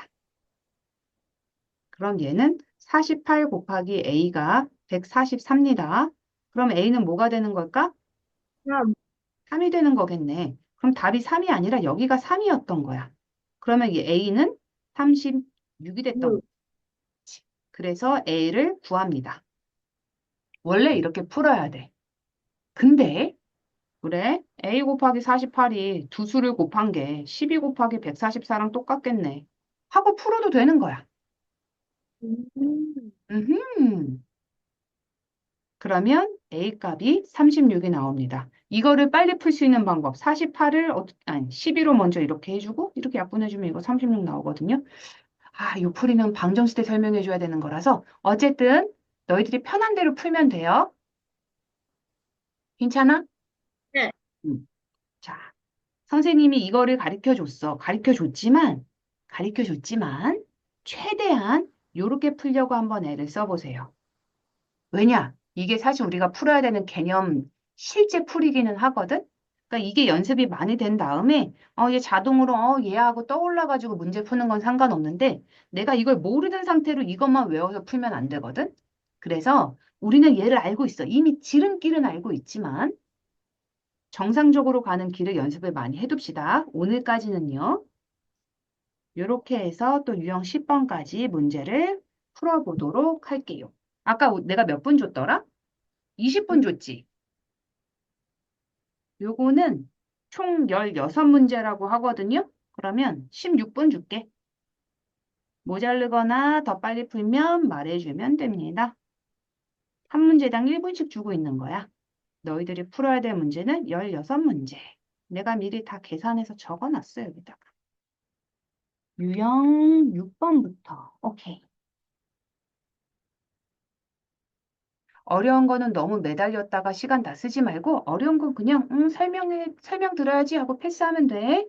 그럼 얘는 48 곱하기 A가 143입니다. 그럼 A는 뭐가 되는 걸까? 다음. 3이 되는 거겠네. 그럼 답이 3이 아니라 여기가 3이었던 거야. 그러면 이 A는 36이 됐던 6. 거지. 그래서 A를 구합니다. 원래 이렇게 풀어야 돼. 근데 그래? A 곱하기 48이 두 수를 곱한 게 12 곱하기 144랑 똑같겠네. 하고 풀어도 되는 거야. 음. 음흠. 그러면 A 값이 36이 나옵니다. 이거를 빨리 풀 수 있는 방법. 48을, 아니, 12로 먼저 이렇게 해주고, 이렇게 약분해주면 이거 36 나오거든요. 아, 이 풀이는 방정식 때 설명해줘야 되는 거라서, 어쨌든, 너희들이 편한 대로 풀면 돼요. 괜찮아? 네. 음. 자, 선생님이 이거를 가르쳐 줬어. 가르쳐 줬지만, 최대한 요렇게 풀려고 한번 애를 써보세요. 왜냐? 이게 사실 우리가 풀어야 되는 개념 실제 풀이기는 하거든? 그러니까 이게 연습이 많이 된 다음에 얘 자동으로 얘하고 떠올라가지고 문제 푸는 건 상관없는데 내가 이걸 모르는 상태로 이것만 외워서 풀면 안 되거든? 그래서 우리는 얘를 알고 있어. 이미 지름길은 알고 있지만 정상적으로 가는 길을 연습을 많이 해둡시다. 오늘까지는요. 이렇게 해서 또 유형 10번까지 문제를 풀어보도록 할게요. 아까 내가 몇 분 줬더라? 20분 줬지. 요거는 총 16문제라고 하거든요. 그러면 16분 줄게. 모자르거나 더 빨리 풀면 말해주면 됩니다. 한 문제당 1분씩 주고 있는 거야. 너희들이 풀어야 될 문제는 16문제. 내가 미리 다 계산해서 적어놨어요, 여기다가. 유형 6번부터. 오케이. 어려운 거는 너무 매달렸다가 시간 다 쓰지 말고 어려운 건 그냥 설명 들어야지 하고 패스하면 돼.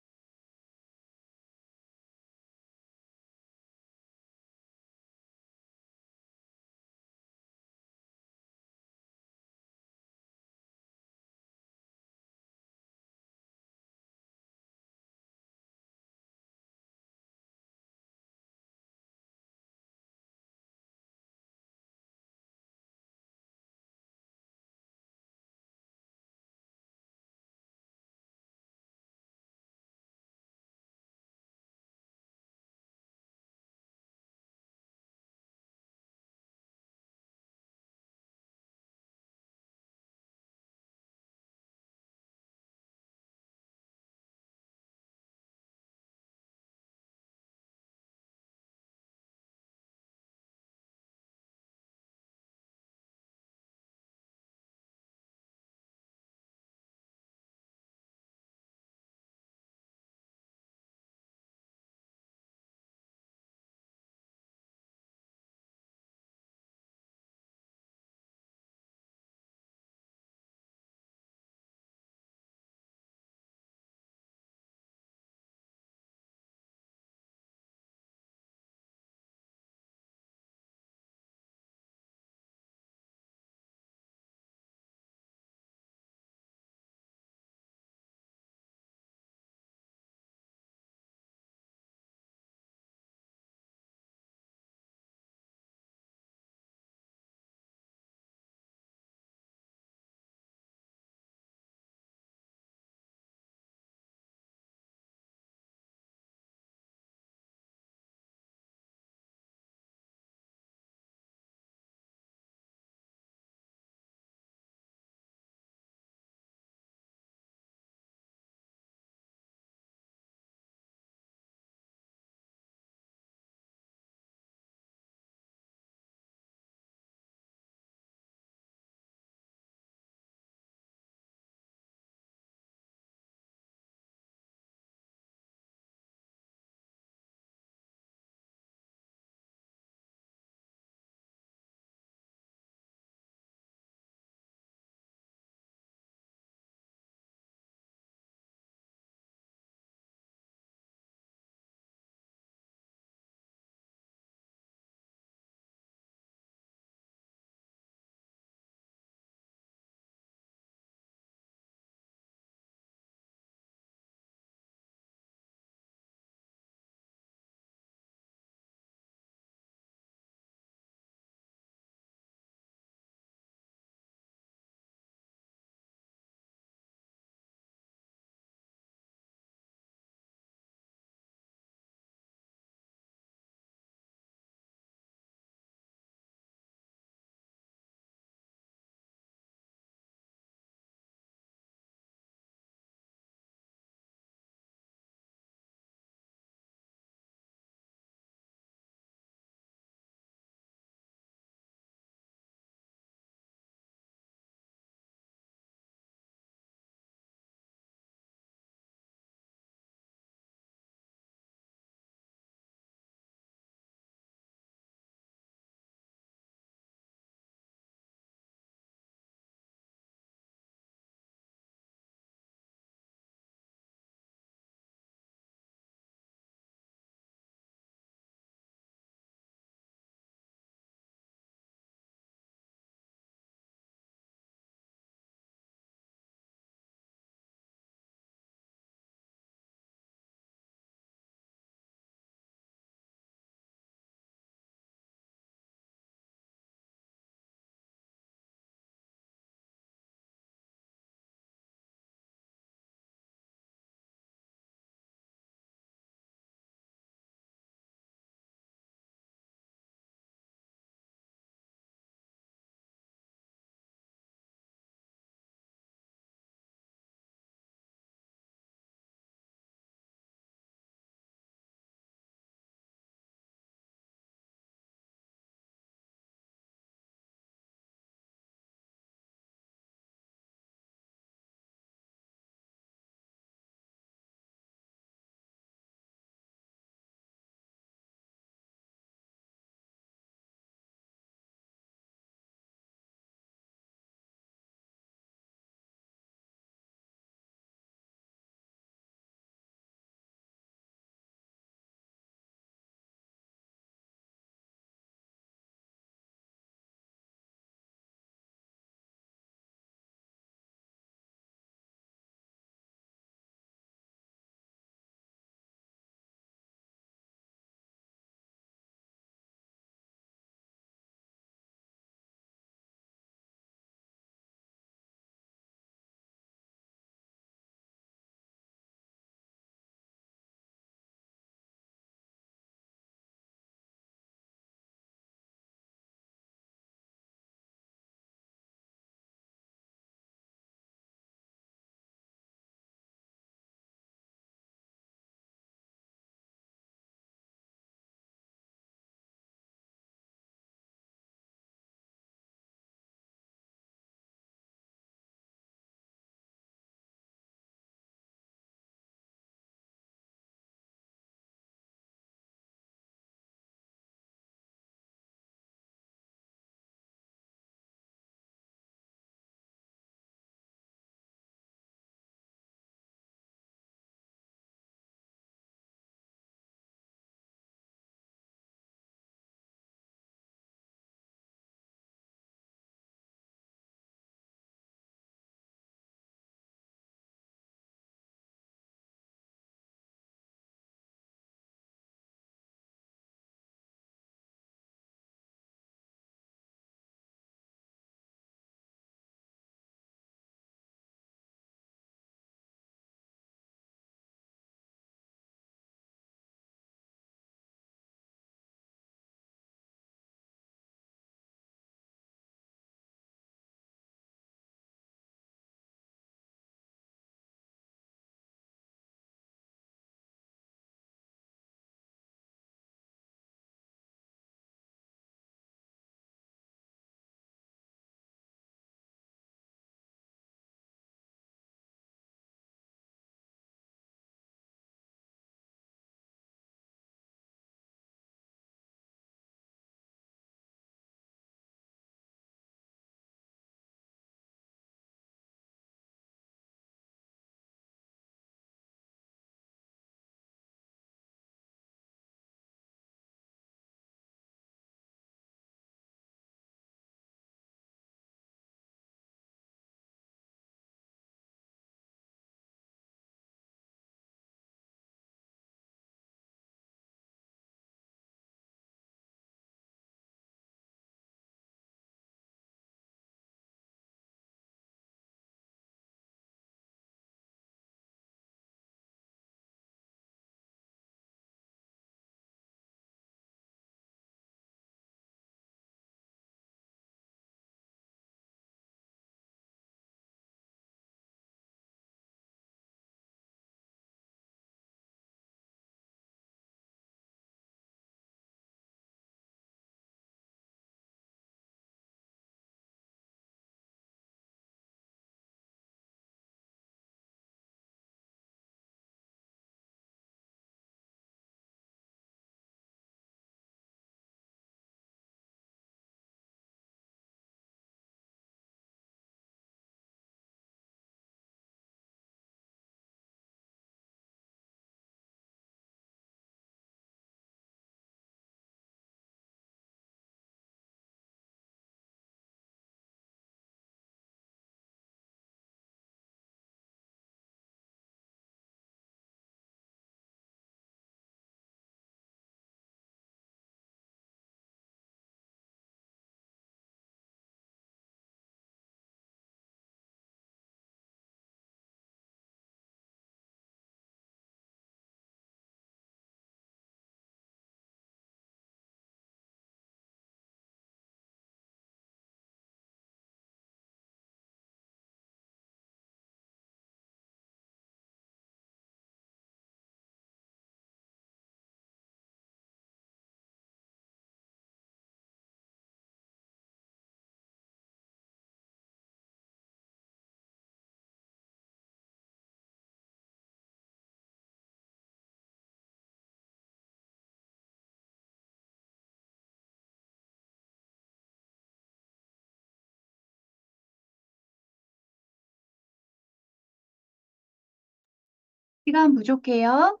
시간 부족해요?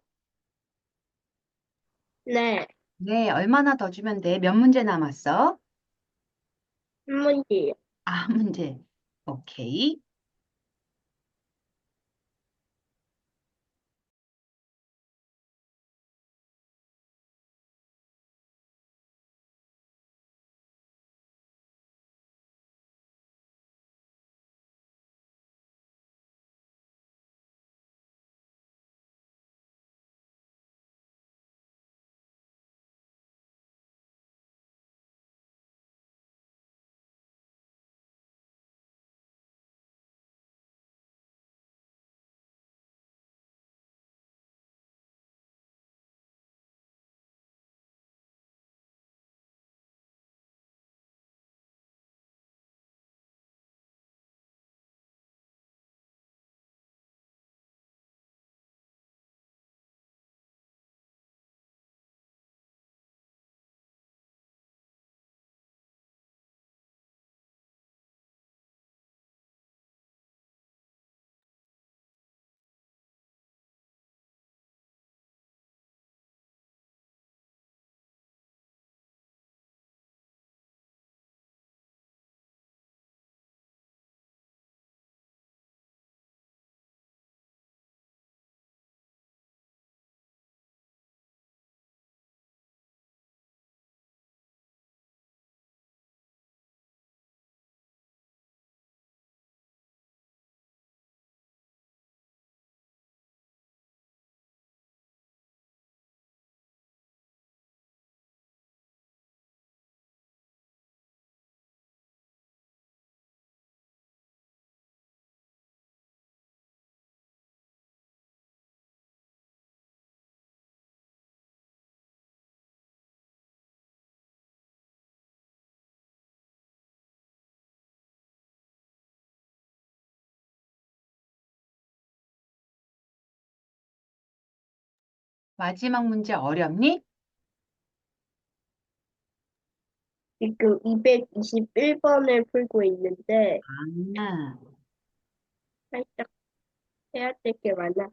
네. 네, 얼마나 더 주면 돼? 몇 문제 남았어? 한 문제요. 아, 문제. 오케이. 마지막 문제 어렵니? 지금 221번을 풀고 있는데, 아, 살짝 해야 될 게 많아서.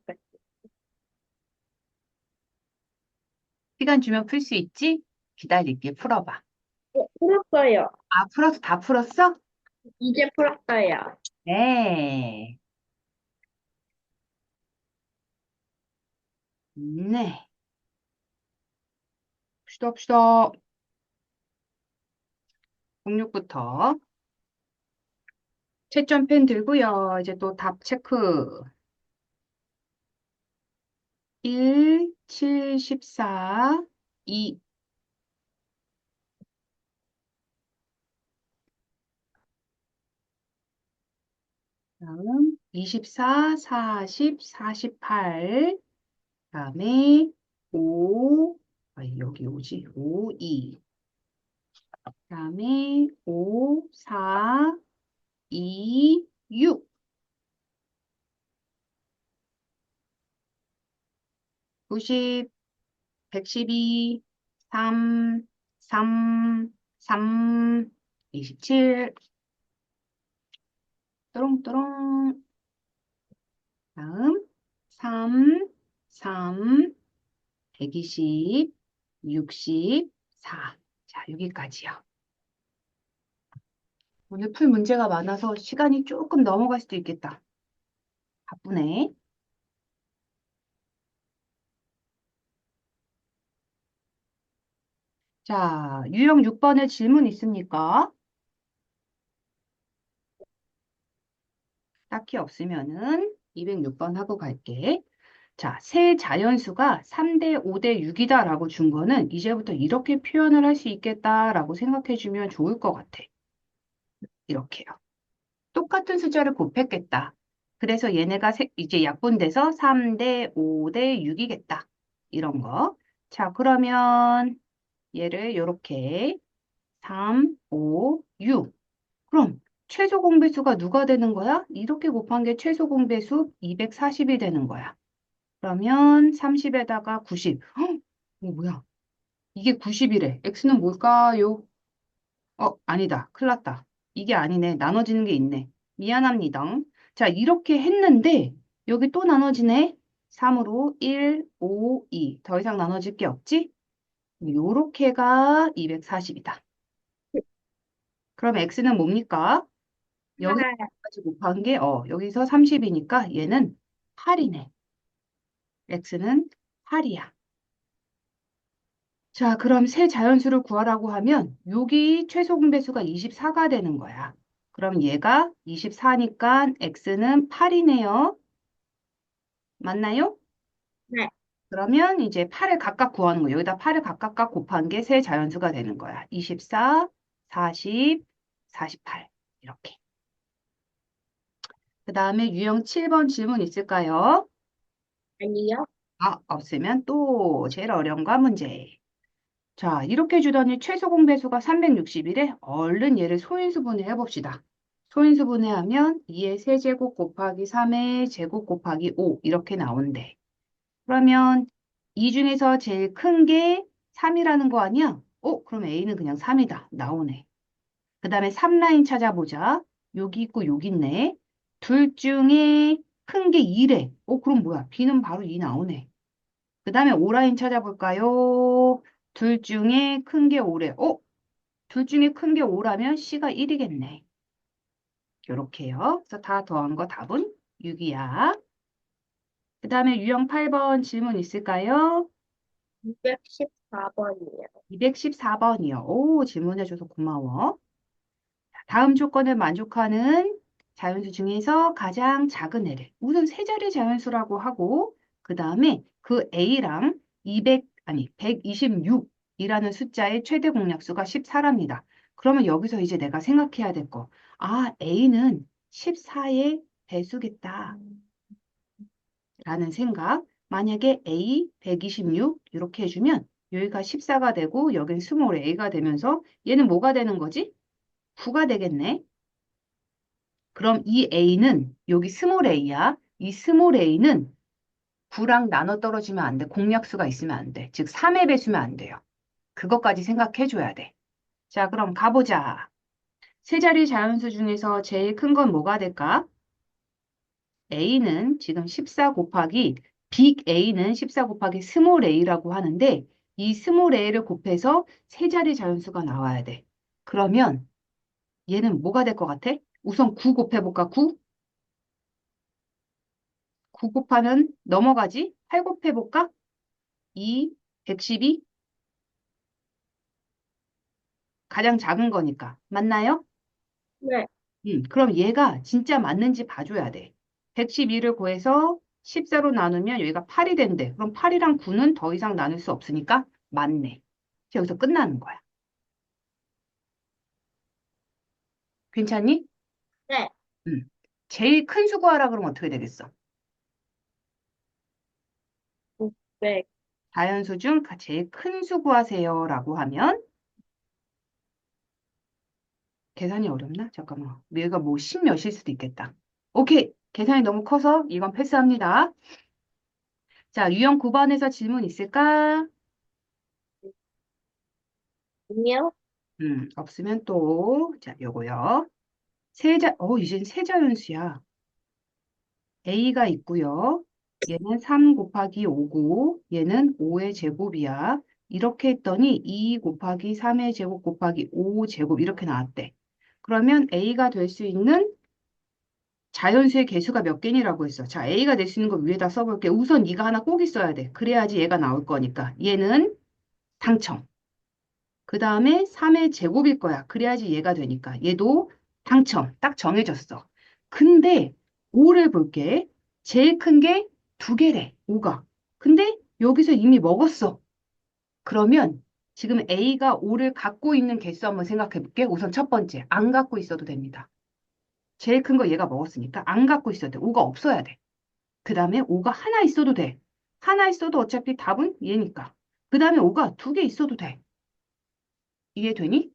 시간 주면 풀 수 있지? 기다릴게. 풀어봐. 풀었어요. 아, 풀었어? 다 풀었어? 이제 풀었어요. 네. 네. 봅시다, 봅시다. 06부터. 채점펜 들고요. 이제 또 답 체크. 1, 7, 14, 2, 다음 24, 40, 48, 다음에 5, 여기 오지? 5, 2, 다음에 5, 4, 2, 6, 90, 112, 3, 3, 3, 27, 또롱또롱. 다음 3, 3, 120, 64. 자, 여기까지요. 오늘 풀 문제가 많아서 시간이 조금 넘어갈 수도 있겠다. 바쁘네. 자, 유형 6번에 질문 있습니까? 딱히 없으면은 206번 하고 갈게. 자, 세 자연수가 3대 5대 6이다라고 준 거는 이제부터 이렇게 표현을 할 수 있겠다라고 생각해 주면 좋을 것 같아. 이렇게요. 똑같은 숫자를 곱했겠다. 그래서 얘네가 이제 약분돼서 3대 5대 6이겠다. 이런 거. 자, 그러면 얘를 이렇게 3, 5, 6. 그럼 최소 공배수가 누가 되는 거야? 이렇게 곱한 게 최소 공배수 240이 되는 거야. 그러면 30에다가 90. 헉, 이거 뭐야? 이게 90이래. x는 뭘까요? 아니다. 큰일 났다. 이게 아니네. 나눠지는 게 있네. 미안합니다. 자, 이렇게 했는데 여기 또 나눠지네. 3으로 1, 5, 2. 더 이상 나눠질 게 없지? 요렇게가 240이다. 그럼 x는 뭡니까? 여기서 아, 까지 곱한 게, 여기서 30이니까 얘는 8이네. x는 8이야. 자, 그럼 세 자연수를 구하라고 하면 여기 최소 공배수가 24가 되는 거야. 그럼 얘가 24니까 x는 8이네요. 맞나요? 네. 그러면 이제 8을 각각 구하는 거예요. 여기다 8을 각각 곱한 게 세 자연수가 되는 거야. 24, 40, 48 이렇게. 그 다음에 유형 7번 질문 있을까요? 아니요. 없으면 또 제일 어려운 거 문제. 자, 이렇게 주더니 최소 공배수가 360이래. 얼른 얘를 소인수분해 해봅시다. 소인수분해하면 2의 세제곱 곱하기 3의 제곱 곱하기 5 이렇게 나온대. 그러면 이 중에서 제일 큰 게 3이라는 거 아니야? 그럼 A는 그냥 3이다. 나오네. 그 다음에 3라인 찾아보자. 여기 있고 여기 있네. 둘 중에 큰 게 2래. 그럼 뭐야? B는 바로 2 나오네. 그 다음에 5라인 찾아볼까요? 둘 중에 큰 게 5래. 둘 중에 큰 게 5라면 C가 1이겠네. 요렇게요. 그래서 다 더한 거 답은 6이야. 그 다음에 유형 8번 질문 있을까요? 214번이요. 214번이요. 오, 질문해줘서 고마워. 다음 조건을 만족하는 자연수 중에서 가장 작은 애를 우선 세 자리 자연수라고 하고 그 다음에 그 A랑 126이라는 숫자의 최대 공약수가 14랍니다. 그러면 여기서 이제 내가 생각해야 될 거. A는 14의 배수겠다. 라는 생각. 만약에 A 126 이렇게 해주면 여기가 14가 되고 여긴 스몰 a가 되면서 얘는 뭐가 되는 거지? 9가 되겠네. 그럼 이 a는 여기 스몰 a야. 이 스몰 a는 9랑 나눠 떨어지면 안 돼. 공약수가 있으면 안 돼. 즉 3의 배수면 안 돼요. 그것까지 생각해 줘야 돼. 자, 그럼 가보자. 세 자리 자연수 중에서 제일 큰 건 뭐가 될까? A는 지금 14 곱하기 빅 A는 14 곱하기 스몰 a라고 하는데 이 스몰 a를 곱해서 세 자리 자연수가 나와야 돼. 그러면 얘는 뭐가 될 것 같아? 우선 9 곱해볼까? 9? 9 곱하면 넘어가지? 8 곱해볼까? 2, 112? 가장 작은 거니까. 맞나요? 네. 그럼 얘가 진짜 맞는지 봐줘야 돼. 112를 구해서 14로 나누면 여기가 8이 된대. 그럼 8이랑 9는 더 이상 나눌 수 없으니까 맞네. 여기서 끝나는 거야. 괜찮니? 네. 음. 제일 큰 수 구하라 그러면 어떻게 되겠어? 600. 자연수 중 제일 큰 수 구하세요라고 하면 계산이 어렵나? 잠깐만. 얘가 뭐 10 몇일 수도 있겠다. 오케이. 계산이 너무 커서 이건 패스합니다. 자, 유형 9번에서 질문 있을까? 아니요. 없으면 또, 자, 요거요. 이젠 세자연수야. A가 있고요. 얘는 3 곱하기 5고, 얘는 5의 제곱이야. 이렇게 했더니 2 곱하기 3의 제곱 곱하기 5 제곱 이렇게 나왔대. 그러면 A가 될 수 있는 자연수의 개수가 몇 개니라고 했어. 자, A가 될 수 있는 거 위에다 써볼게. 우선 네가 하나 꼭 있어야 돼. 그래야지 얘가 나올 거니까. 얘는 당첨. 그 다음에 3의 제곱일 거야. 그래야지 얘가 되니까. 얘도 당첨. 딱 정해졌어. 근데 5를 볼게. 제일 큰 게 2개래. 5가. 근데 여기서 이미 먹었어. 그러면 지금 A가 5를 갖고 있는 개수 한번 생각해 볼게. 우선 첫 번째. 안 갖고 있어도 됩니다. 제일 큰 거 얘가 먹었으니까 안 갖고 있어도 돼. 5가 없어야 돼. 그 다음에 5가 하나 있어도 돼. 하나 있어도 어차피 답은 얘니까. 그 다음에 5가 2개 있어도 돼. 이해되니?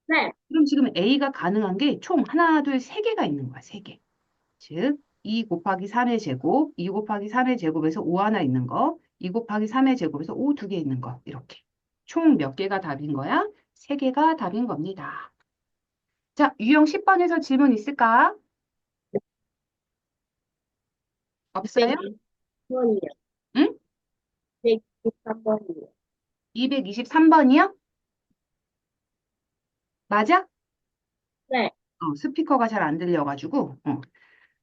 네. 그럼 지금 A가 가능한 게 총 하나, 둘, 세 개가 있는 거야. 세 개. 즉, 2 곱하기 3의 제곱, 2 곱하기 3의 제곱에서 5 하나 있는 거, 2 곱하기 3의 제곱에서 5 두 개 있는 거. 이렇게. 총 몇 개가 답인 거야? 세 개가 답인 겁니다. 자, 유형 10번에서 질문 있을까? 없어요? 200번이요. 23번이요. 223번이요? 맞아? 네. 스피커가 잘 안 들려가지고.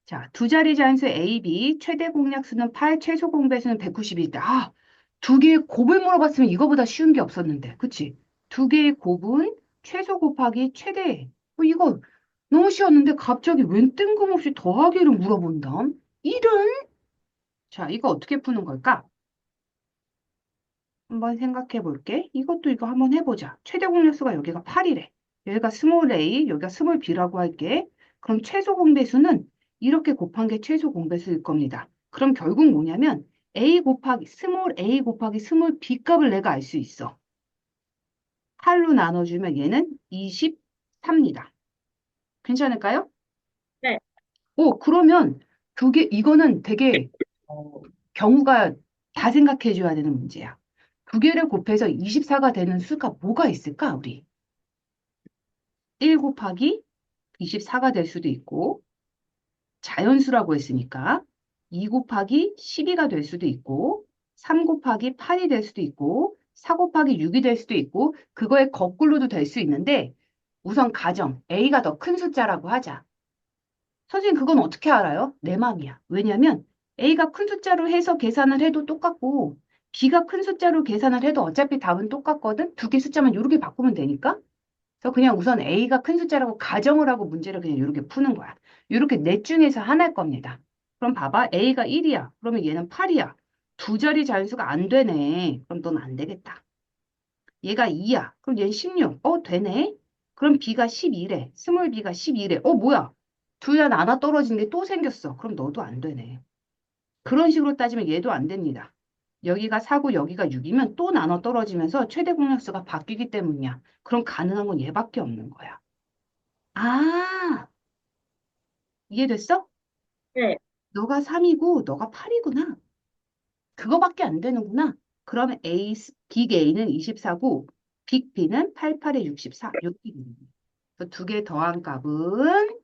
자, 두 자리 자연수 A, B, 최대 공약수는 8, 최소 공배수는 190이다. 두 개의 곱을 물어봤으면 이거보다 쉬운 게 없었는데. 그치? 두 개의 곱은 최소 곱하기 최대. 이거 너무 쉬웠는데 갑자기 웬 뜬금없이 더하기를 물어본다. 이런? 자, 이거 어떻게 푸는 걸까? 한번 생각해 볼게. 이것도 이거 한번 해보자. 최대 공약수가 여기가 8이래. 여기가 스몰 a, 여기가 스몰 b라고 할게. 그럼 최소 공배수는 이렇게 곱한 게 최소 공배수일 겁니다. 그럼 결국 뭐냐면 스몰 a 곱하기 스몰 b 값을 내가 알 수 있어. 8로 나눠주면 얘는 23입니다. 괜찮을까요? 네. 그러면 이거는 되게 경우가 다 생각해 줘야 되는 문제야. 두 개를 곱해서 24가 되는 수가 뭐가 있을까, 우리? 1 곱하기 24가 될 수도 있고, 자연수라고 했으니까 2 곱하기 12가 될 수도 있고, 3 곱하기 8이 될 수도 있고, 4 곱하기 6이 될 수도 있고, 그거의 거꾸로도 될 수 있는데, 우선 가정, A가 더 큰 숫자라고 하자. 선생님, 그건 어떻게 알아요? 내 맘이야. 왜냐면 A가 큰 숫자로 해서 계산을 해도 똑같고 B가 큰 숫자로 계산을 해도 어차피 답은 똑같거든? 두 개 숫자만 이렇게 바꾸면 되니까. 그래서 그냥 우선 A가 큰 숫자라고 가정을 하고 문제를 그냥 이렇게 푸는 거야. 이렇게 넷 중에서 하나일 겁니다. 그럼 봐봐. A가 1이야. 그러면 얘는 8이야. 두 자리 자연수가 안 되네. 그럼 넌 안 되겠다. 얘가 2야. 그럼 얘는 16. 되네. 그럼 B가 12래. 스몰 B가 12래. 뭐야? 둘 다 나눠 떨어진 게 또 생겼어. 그럼 너도 안 되네. 그런 식으로 따지면 얘도 안 됩니다. 여기가 4고 여기가 6이면 또 나눠 떨어지면서 최대 공약수가 바뀌기 때문이야. 그럼 가능한 건 얘밖에 없는 거야. 아, 이해됐어? 네. 너가 3이고 너가 8이구나. 그거밖에 안 되는구나. 그러면 빅 A는 24고 빅 B는 88에 64. 이렇게 되는 거야. 그래서 두 개 더한 값은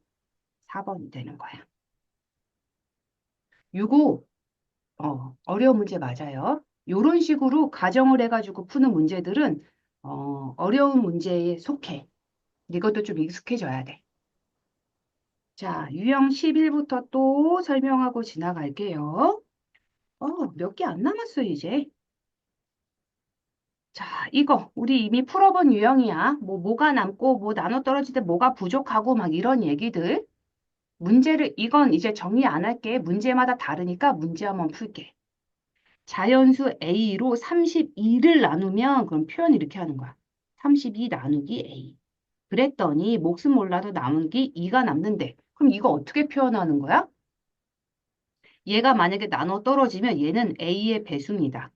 4번이 되는 거야. 요거 어려운 문제 맞아요. 요런 식으로 가정을 해가지고 푸는 문제들은 어려운 문제에 속해. 이것도 좀 익숙해져야 돼. 자, 유형 11부터 또 설명하고 지나갈게요. 몇 개 안 남았어, 이제. 자, 이거 우리 이미 풀어본 유형이야. 뭐가 남고 뭐 나눠 떨어질 때 뭐가 부족하고 막 이런 얘기들. 이건 이제 정리 안 할게. 문제마다 다르니까 문제 한번 풀게. 자연수 A로 32를 나누면 그럼 표현 이렇게 하는 거야. 32 나누기 A. 그랬더니 몫은 몰라도 남은 게 2가 남는데 그럼 이거 어떻게 표현하는 거야? 얘가 만약에 나눠 떨어지면 얘는 A의 배수입니다.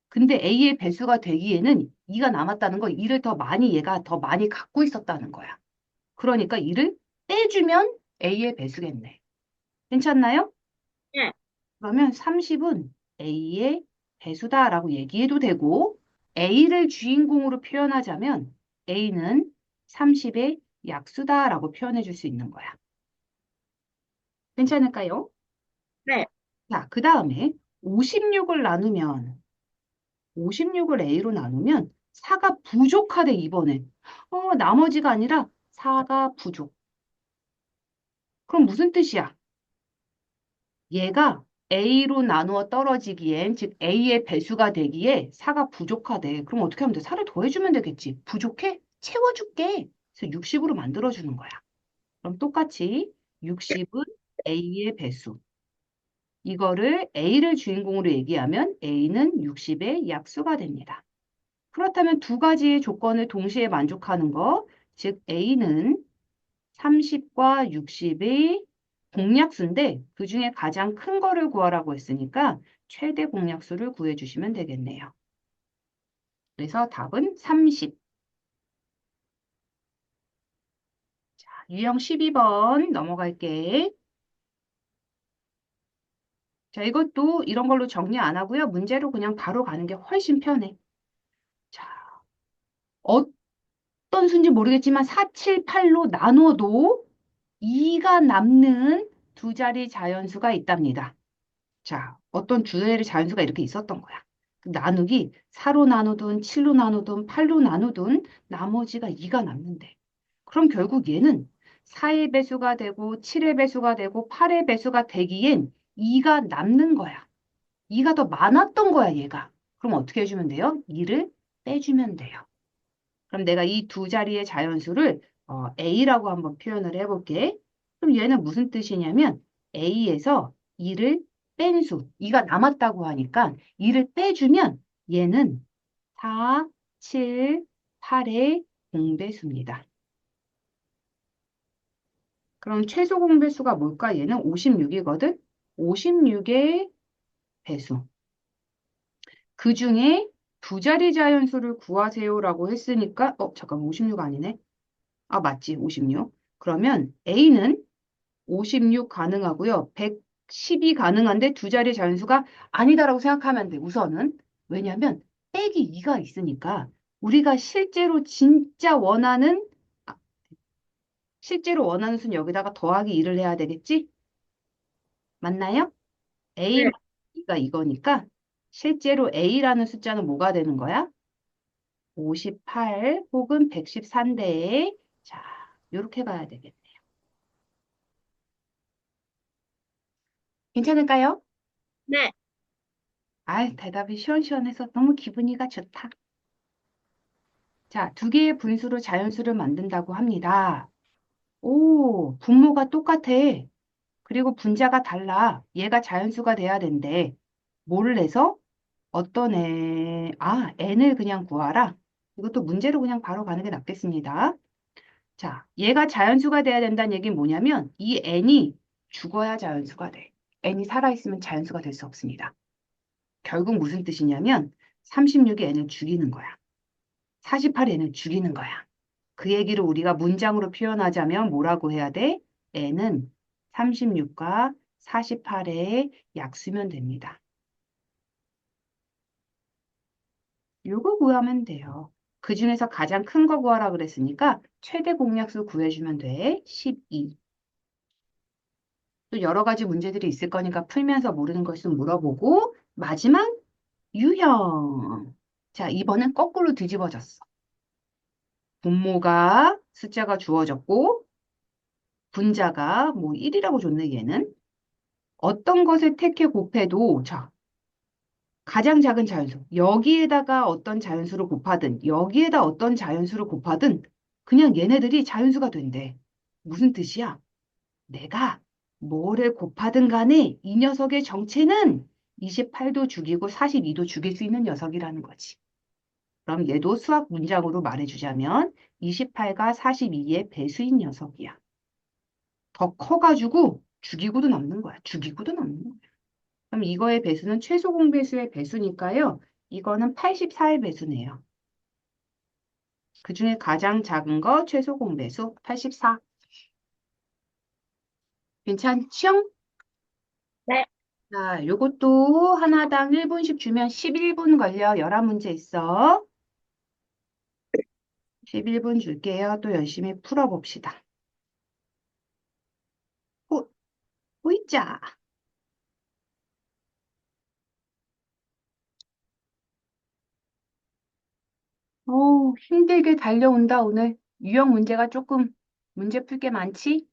근데 A의 배수가 되기에는 2가 남았다는 거 2를 얘가 더 많이 갖고 있었다는 거야. 그러니까 2를 떼주면 A의 배수겠네. 괜찮나요? 네. 그러면 30은 A의 배수다라고 얘기해도 되고 A를 주인공으로 표현하자면 A는 30의 약수다라고 표현해 줄 수 있는 거야. 괜찮을까요? 네. 자, 그 다음에 56을 A로 나누면 4가 부족하대, 이번엔. 나머지가 아니라 4가 부족. 그럼 무슨 뜻이야? 얘가 A로 나누어 떨어지기엔, 즉 A의 배수가 되기에 4가 부족하대. 그럼 어떻게 하면 돼? 4를 더해주면 되겠지. 부족해? 채워줄게. 그래서 60으로 만들어주는 거야. 그럼 똑같이 60은 A의 배수. 이거를 A를 주인공으로 얘기하면 A는 60의 약수가 됩니다. 그렇다면 두 가지의 조건을 동시에 만족하는 거, 즉 A는 30과 60의 공약수인데 그 중에 가장 큰 거를 구하라고 했으니까 최대 공약수를 구해주시면 되겠네요. 그래서 답은 30. 자, 유형 12번 넘어갈게. 자, 이것도 이런 걸로 정리 안 하고요. 문제로 그냥 바로 가는 게 훨씬 편해. 자, 어떤 수인지 모르겠지만 4, 7, 8로 나눠도 2가 남는 두 자리 자연수가 있답니다. 자, 어떤 두 자리 자연수가 이렇게 있었던 거야. 나누기 4로 나누든 7로 나누든 8로 나누든 나머지가 2가 남는데. 그럼 결국 얘는 4의 배수가 되고 7의 배수가 되고 8의 배수가 되기엔 2가 남는 거야. 2가 더 많았던 거야, 얘가. 그럼 어떻게 해주면 돼요? 2를 빼주면 돼요. 그럼 내가 이 두 자리의 자연수를 A라고 한번 표현을 해볼게. 그럼 얘는 무슨 뜻이냐면 A에서 2를 뺀 수, 2가 남았다고 하니까 2를 빼주면 얘는 4, 7, 8의 공배수입니다. 그럼 최소 공배수가 뭘까? 얘는 56이거든? 56의 배수. 그 중에 두 자리 자연수를 구하세요라고 했으니까, 잠깐 56 아니네. 아, 맞지. 56. 그러면 A는 56 가능하고요. 112 가능한데 두 자리 자연수가 아니다라고 생각하면 돼. 우선은. 왜냐면 빼기 2가 있으니까 우리가 아, 실제로 원하는 수는 여기다가 더하기 2를 해야 되겠지? 맞나요? A 네, 2가 이거니까 실제로 A라는 숫자는 뭐가 되는 거야? 58 혹은 114인데 자, 이렇게 가야 되겠네. 괜찮을까요? 네, 아, 대답이 시원시원해서 너무 기분이가 좋다. 자, 두 개의 분수로 자연수를 만든다고 합니다. 오, 분모가 똑같아. 그리고 분자가 달라. 얘가 자연수가 돼야 된대. 뭐를 해서? n을 그냥 구하라. 이것도 문제로 그냥 바로 가는 게 낫겠습니다. 자, 얘가 자연수가 돼야 된다는 얘기는 뭐냐면 이 n이 죽어야 자연수가 돼. n이 살아있으면 자연수가 될 수 없습니다. 결국 무슨 뜻이냐면 36이 n을 죽이는 거야. 48이 n을 죽이는 거야. 그 얘기를 우리가 문장으로 표현하자면 뭐라고 해야 돼? n은 36과 48의 약수면 됩니다. 요거 구하면 돼요. 그 중에서 가장 큰 거 구하라 그랬으니까 최대 공약수 구해주면 돼. 12. 또 여러 가지 문제들이 있을 거니까 풀면서 모르는 거 있으면 물어보고 마지막 유형. 자, 이번엔 거꾸로 뒤집어졌어. 분모가 숫자가 주어졌고 분자가 뭐 1이라고 줬네 얘는. 어떤 것을 택해 곱해도 자, 가장 작은 자연수. 여기에다가 어떤 자연수를 곱하든 여기에다 어떤 자연수를 곱하든 그냥 얘네들이 자연수가 된대. 무슨 뜻이야? 내가 뭐를 곱하든 간에 이 녀석의 정체는 28도 죽이고 42도 죽일 수 있는 녀석이라는 거지. 그럼 얘도 수학 문장으로 말해주자면 28과 42의 배수인 녀석이야. 더 커가지고 죽이고도 남는 거야. 죽이고도 남는 거야. 그럼 이거의 배수는 최소 공배수의 배수니까요. 이거는 84의 배수네요. 그 중에 가장 작은 거 최소 공배수 84. 괜찮죠? 네, 자, 요것도 하나당 1분씩 주면 11분 걸려. 11문제 있어. 11분 줄게요. 또 열심히 풀어봅시다. 호, 호이자. 힘들게 달려온다, 오늘. 유형 문제가 조금 문제 풀 게 많지?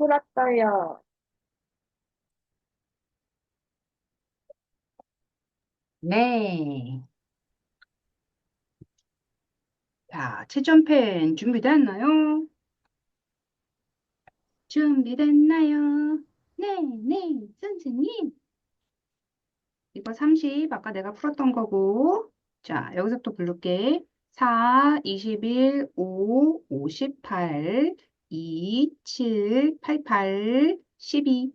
풀었어요. 네. 자, 채점펜 준비됐나요? 준비됐나요? 네, 네, 선생님. 이거 30, 아까 내가 풀었던 거고. 자, 여기서부터 부를게. 4, 21, 5, 58, 2, 7, 88, 12.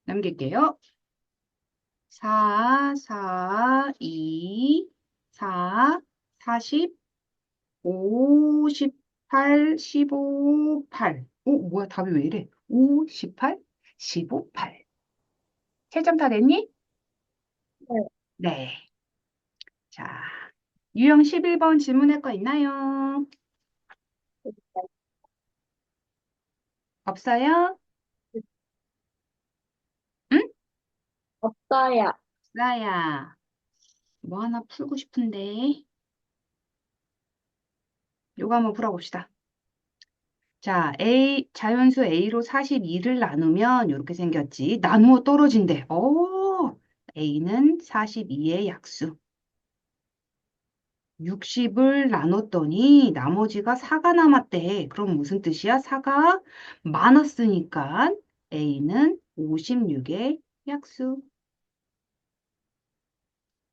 남길게요. 4, 4, 2, 4, 40, 58, 15, 8. 오, 뭐야, 답이 왜 이래? 5, 18, 15, 8. 채점 다 됐니? 네. 네. 자, 유형 11번 질문할 거 있나요? 없어요? 응? 없어요. 나야, 뭐 하나 풀고 싶은데. 요거 한번 풀어봅시다. 자, 자연수 A로 42를 나누면 이렇게 생겼지. 나누어 떨어진대. A는 42의 약수. 60을 나눴더니 나머지가 4가 남았대. 그럼 무슨 뜻이야? 4가 많았으니까 A는 56의 약수.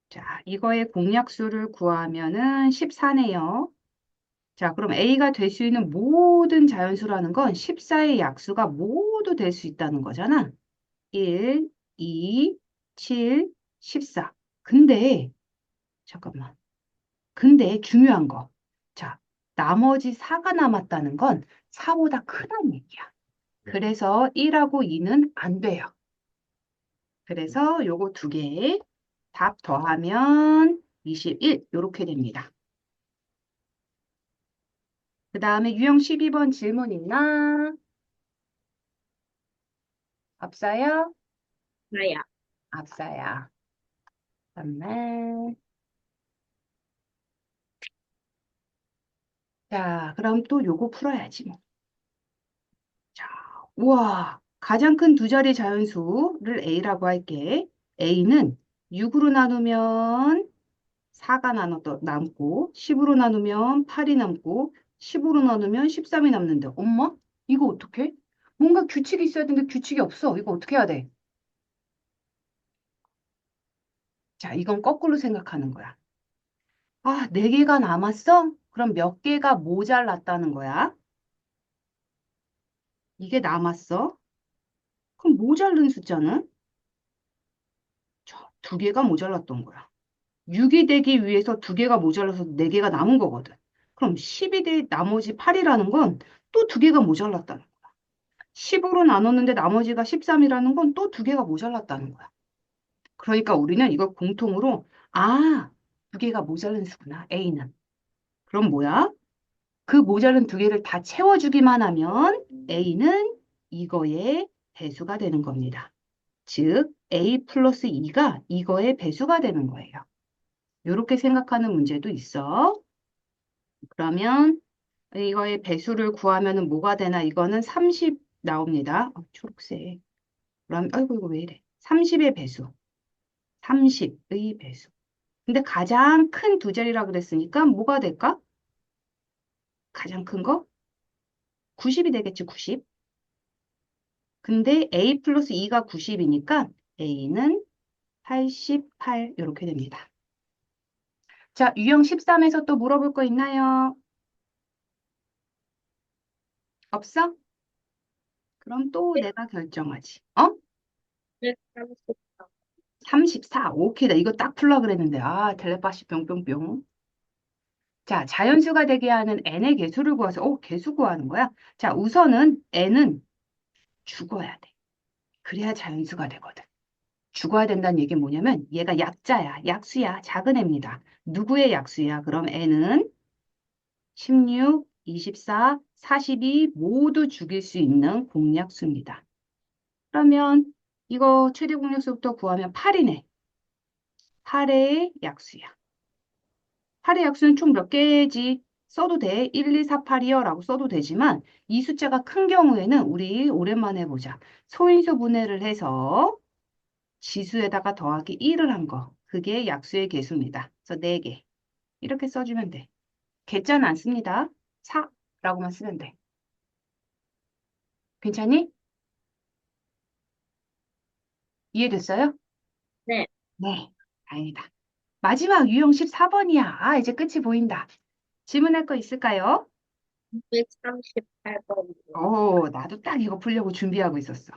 자, 이거의 공약수를 구하면은 14네요. 자, 그럼 A가 될 수 있는 모든 자연수라는 건 14의 약수가 모두 될 수 있다는 거잖아. 1, 2, 7, 14. 근데, 잠깐만. 근데 중요한 거. 자, 나머지 4가 남았다는 건 4보다 크다는 얘기야. 그래서 1하고 2는 안 돼요. 그래서 요거 두 개, 답 더하면 21, 요렇게 됩니다. 그 다음에 유형 12번 질문 있나? 없어요? 나야. 없어요. 잠깐만. 자, 그럼 또 요거 풀어야지 뭐. 자, 우와. 가장 큰 두 자리 자연수를 A라고 할게. A는 6으로 나누면 4가 남고, 10으로 나누면 8이 남고, 10으로 나누면 13이 남는데. 엄마? 이거 어떡해? 뭔가 규칙이 있어야 되는데 규칙이 없어. 이거 어떻게 해야 돼? 자, 이건 거꾸로 생각하는 거야. 아, 4개가 남았어? 그럼 몇 개가 모자랐다는 거야? 이게 남았어? 그럼 모자른 숫자는? 자, 2개가 모자랐던 거야. 6이 되기 위해서 2개가 모자라서 4개가 남은 거거든. 그럼 10이 될 나머지 8이라는 건 또 2개가 모자랐다는 거야. 10으로 나눴는데 나머지가 13이라는 건 또 2개가 모자랐다는 거야. 그러니까 우리는 이걸 공통으로 2개가 모자른 수구나, A는. 그럼 뭐야? 그 모자른 2개를 다 채워주기만 하면 A는 이거의 배수가 되는 겁니다. 즉, A 플러스 2가 이거의 배수가 되는 거예요. 이렇게 생각하는 문제도 있어. 그러면 이거의 배수를 구하면 뭐가 되나? 이거는 30 나옵니다. 초록색. 그럼, 아이고, 이거 왜 이래? 30의 배수. 30의 배수. 근데 가장 큰 두 자리라 그랬으니까 뭐가 될까? 가장 큰 거? 90이 되겠지, 90. 근데 A 플러스 2가 90이니까 A는 88 이렇게 됩니다. 자, 유형 13에서 또 물어볼 거 있나요? 없어? 그럼 또 네. 내가 결정하지. 어? 네. 알겠습니다. 34. 오케이. 나 이거 딱 풀라 그랬는데. 텔레파시 뿅뿅뿅. 자, 자연수가 되게 하는 n의 개수를 구해서, 개수 구하는 거야? 자, 우선은 n은 죽어야 돼. 그래야 자연수가 되거든. 죽어야 된다는 얘기는 뭐냐면 얘가 약자야. 약수야. 작은 애입니다. 누구의 약수야? 그럼 n은 16, 24, 42 모두 죽일 수 있는 공약수입니다. 그러면 이거 최대 공약수부터 구하면 8이네. 8의 약수야. 8의 약수는 총 몇 개지? 써도 돼. 1248이요 라고 써도 되지만 이 숫자가 큰 경우에는 우리 오랜만에 보자. 소인수 분해를 해서 지수에다가 더하기 1을 한 거. 그게 약수의 개수입니다. 그래서 4개. 이렇게 써주면 돼. 개자는 안 씁니다. 4라고만 쓰면 돼. 괜찮니? 이해됐어요? 네. 네. 다행이다. 마지막 유형 14번이야. 아, 이제 끝이 보인다. 질문할 거 있을까요? 238번이요. 나도 딱 이거 풀려고 준비하고 있었어.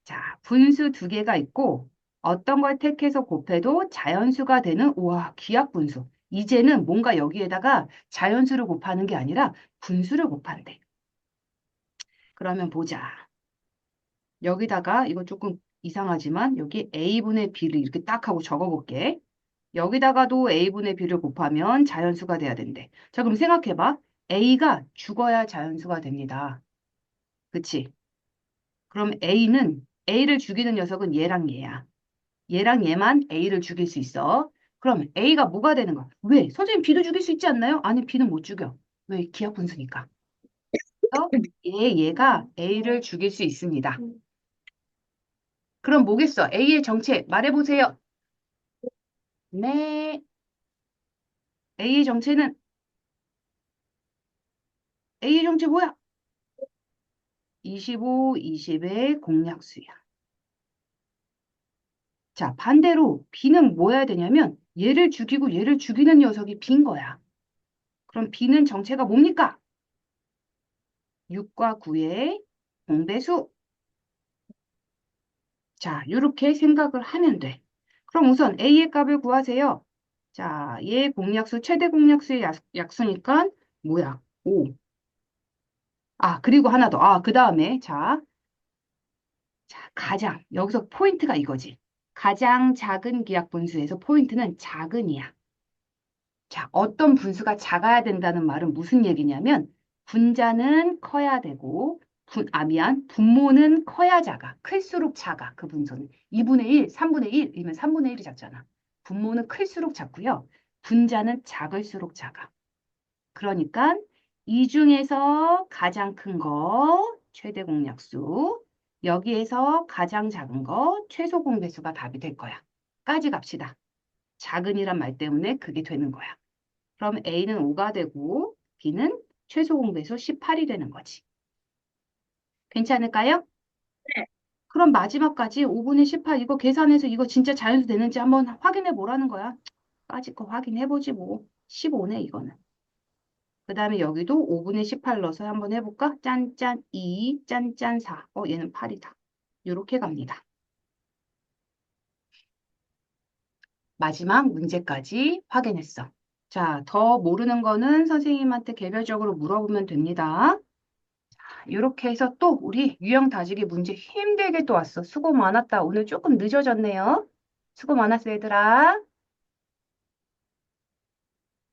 자, 분수 두 개가 있고 어떤 걸 택해서 곱해도 자연수가 되는 우와, 기하 분수. 이제는 뭔가 여기에다가 자연수를 곱하는 게 아니라 분수를 곱한대. 그러면 보자. 여기다가 이거 조금 이상하지만 여기 a분의 b를 이렇게 딱 하고 적어볼게. 여기다가도 a분의 b를 곱하면 자연수가 돼야 된대. 자, 그럼 생각해봐. a가 죽어야 자연수가 됩니다. 그치? 그럼 a를 죽이는 녀석은 얘랑 얘야. 얘랑 얘만 a를 죽일 수 있어. 그럼 a가 뭐가 되는 거야? 왜? 선생님 b도 죽일 수 있지 않나요? 아니, b는 못 죽여. 왜? 기하 분수니까. 그래서 얘가 a를 죽일 수 있습니다. 그럼 뭐겠어? a의 정체 말해보세요. 네. a의 정체는 a의 정체 뭐야? 25, 20의 공약수야. 자, 반대로 b는 뭐 해야 되냐면 얘를 죽이고 얘를 죽이는 녀석이 b인 거야. 그럼 b는 정체가 뭡니까? 6과 9의 공배수. 자, 이렇게 생각을 하면 돼. 그럼 우선 a의 값을 구하세요. 자, 얘 공약수, 최대 공약수의 약수니까 뭐야? 5. 아, 그리고 하나 더. 아, 그 다음에 자, 여기서 포인트가 이거지. 가장 작은 기하 분수에서 포인트는 작은이야. 자, 어떤 분수가 작아야 된다는 말은 무슨 얘기냐면 분자는 커야 되고 분모는 커야 작아. 클수록 작아. 그 분수는 2분의 1, 3분의 1이면 3분의 1이 작잖아. 분모는 클수록 작고요. 분자는 작을수록 작아. 그러니까 이 중에서 가장 큰 거 최대 공약수, 여기에서 가장 작은 거 최소 공배수가 답이 될 거야. 까지 갑시다. 작은이란 말 때문에 그게 되는 거야. 그럼 A는 5가 되고 B는 최소 공배수 18이 되는 거지. 괜찮을까요? 네. 그럼 마지막까지 5분의 18 이거 계산해서 이거 진짜 자연수 되는지 한번 확인해 보라는 거야. 까짓 거 확인해 보지 뭐. 15네 이거는. 그 다음에 여기도 5분의 18 넣어서 한번 해볼까? 짠짠 2, 짠짠 4. 얘는 8이다. 이렇게 갑니다. 마지막 문제까지 확인했어. 자, 더 모르는 거는 선생님한테 개별적으로 물어보면 됩니다. 이렇게 해서 또 우리 유형 다지기 문제 힘들게 또 왔어. 수고 많았다. 오늘 조금 늦어졌네요. 수고 많았어, 얘들아.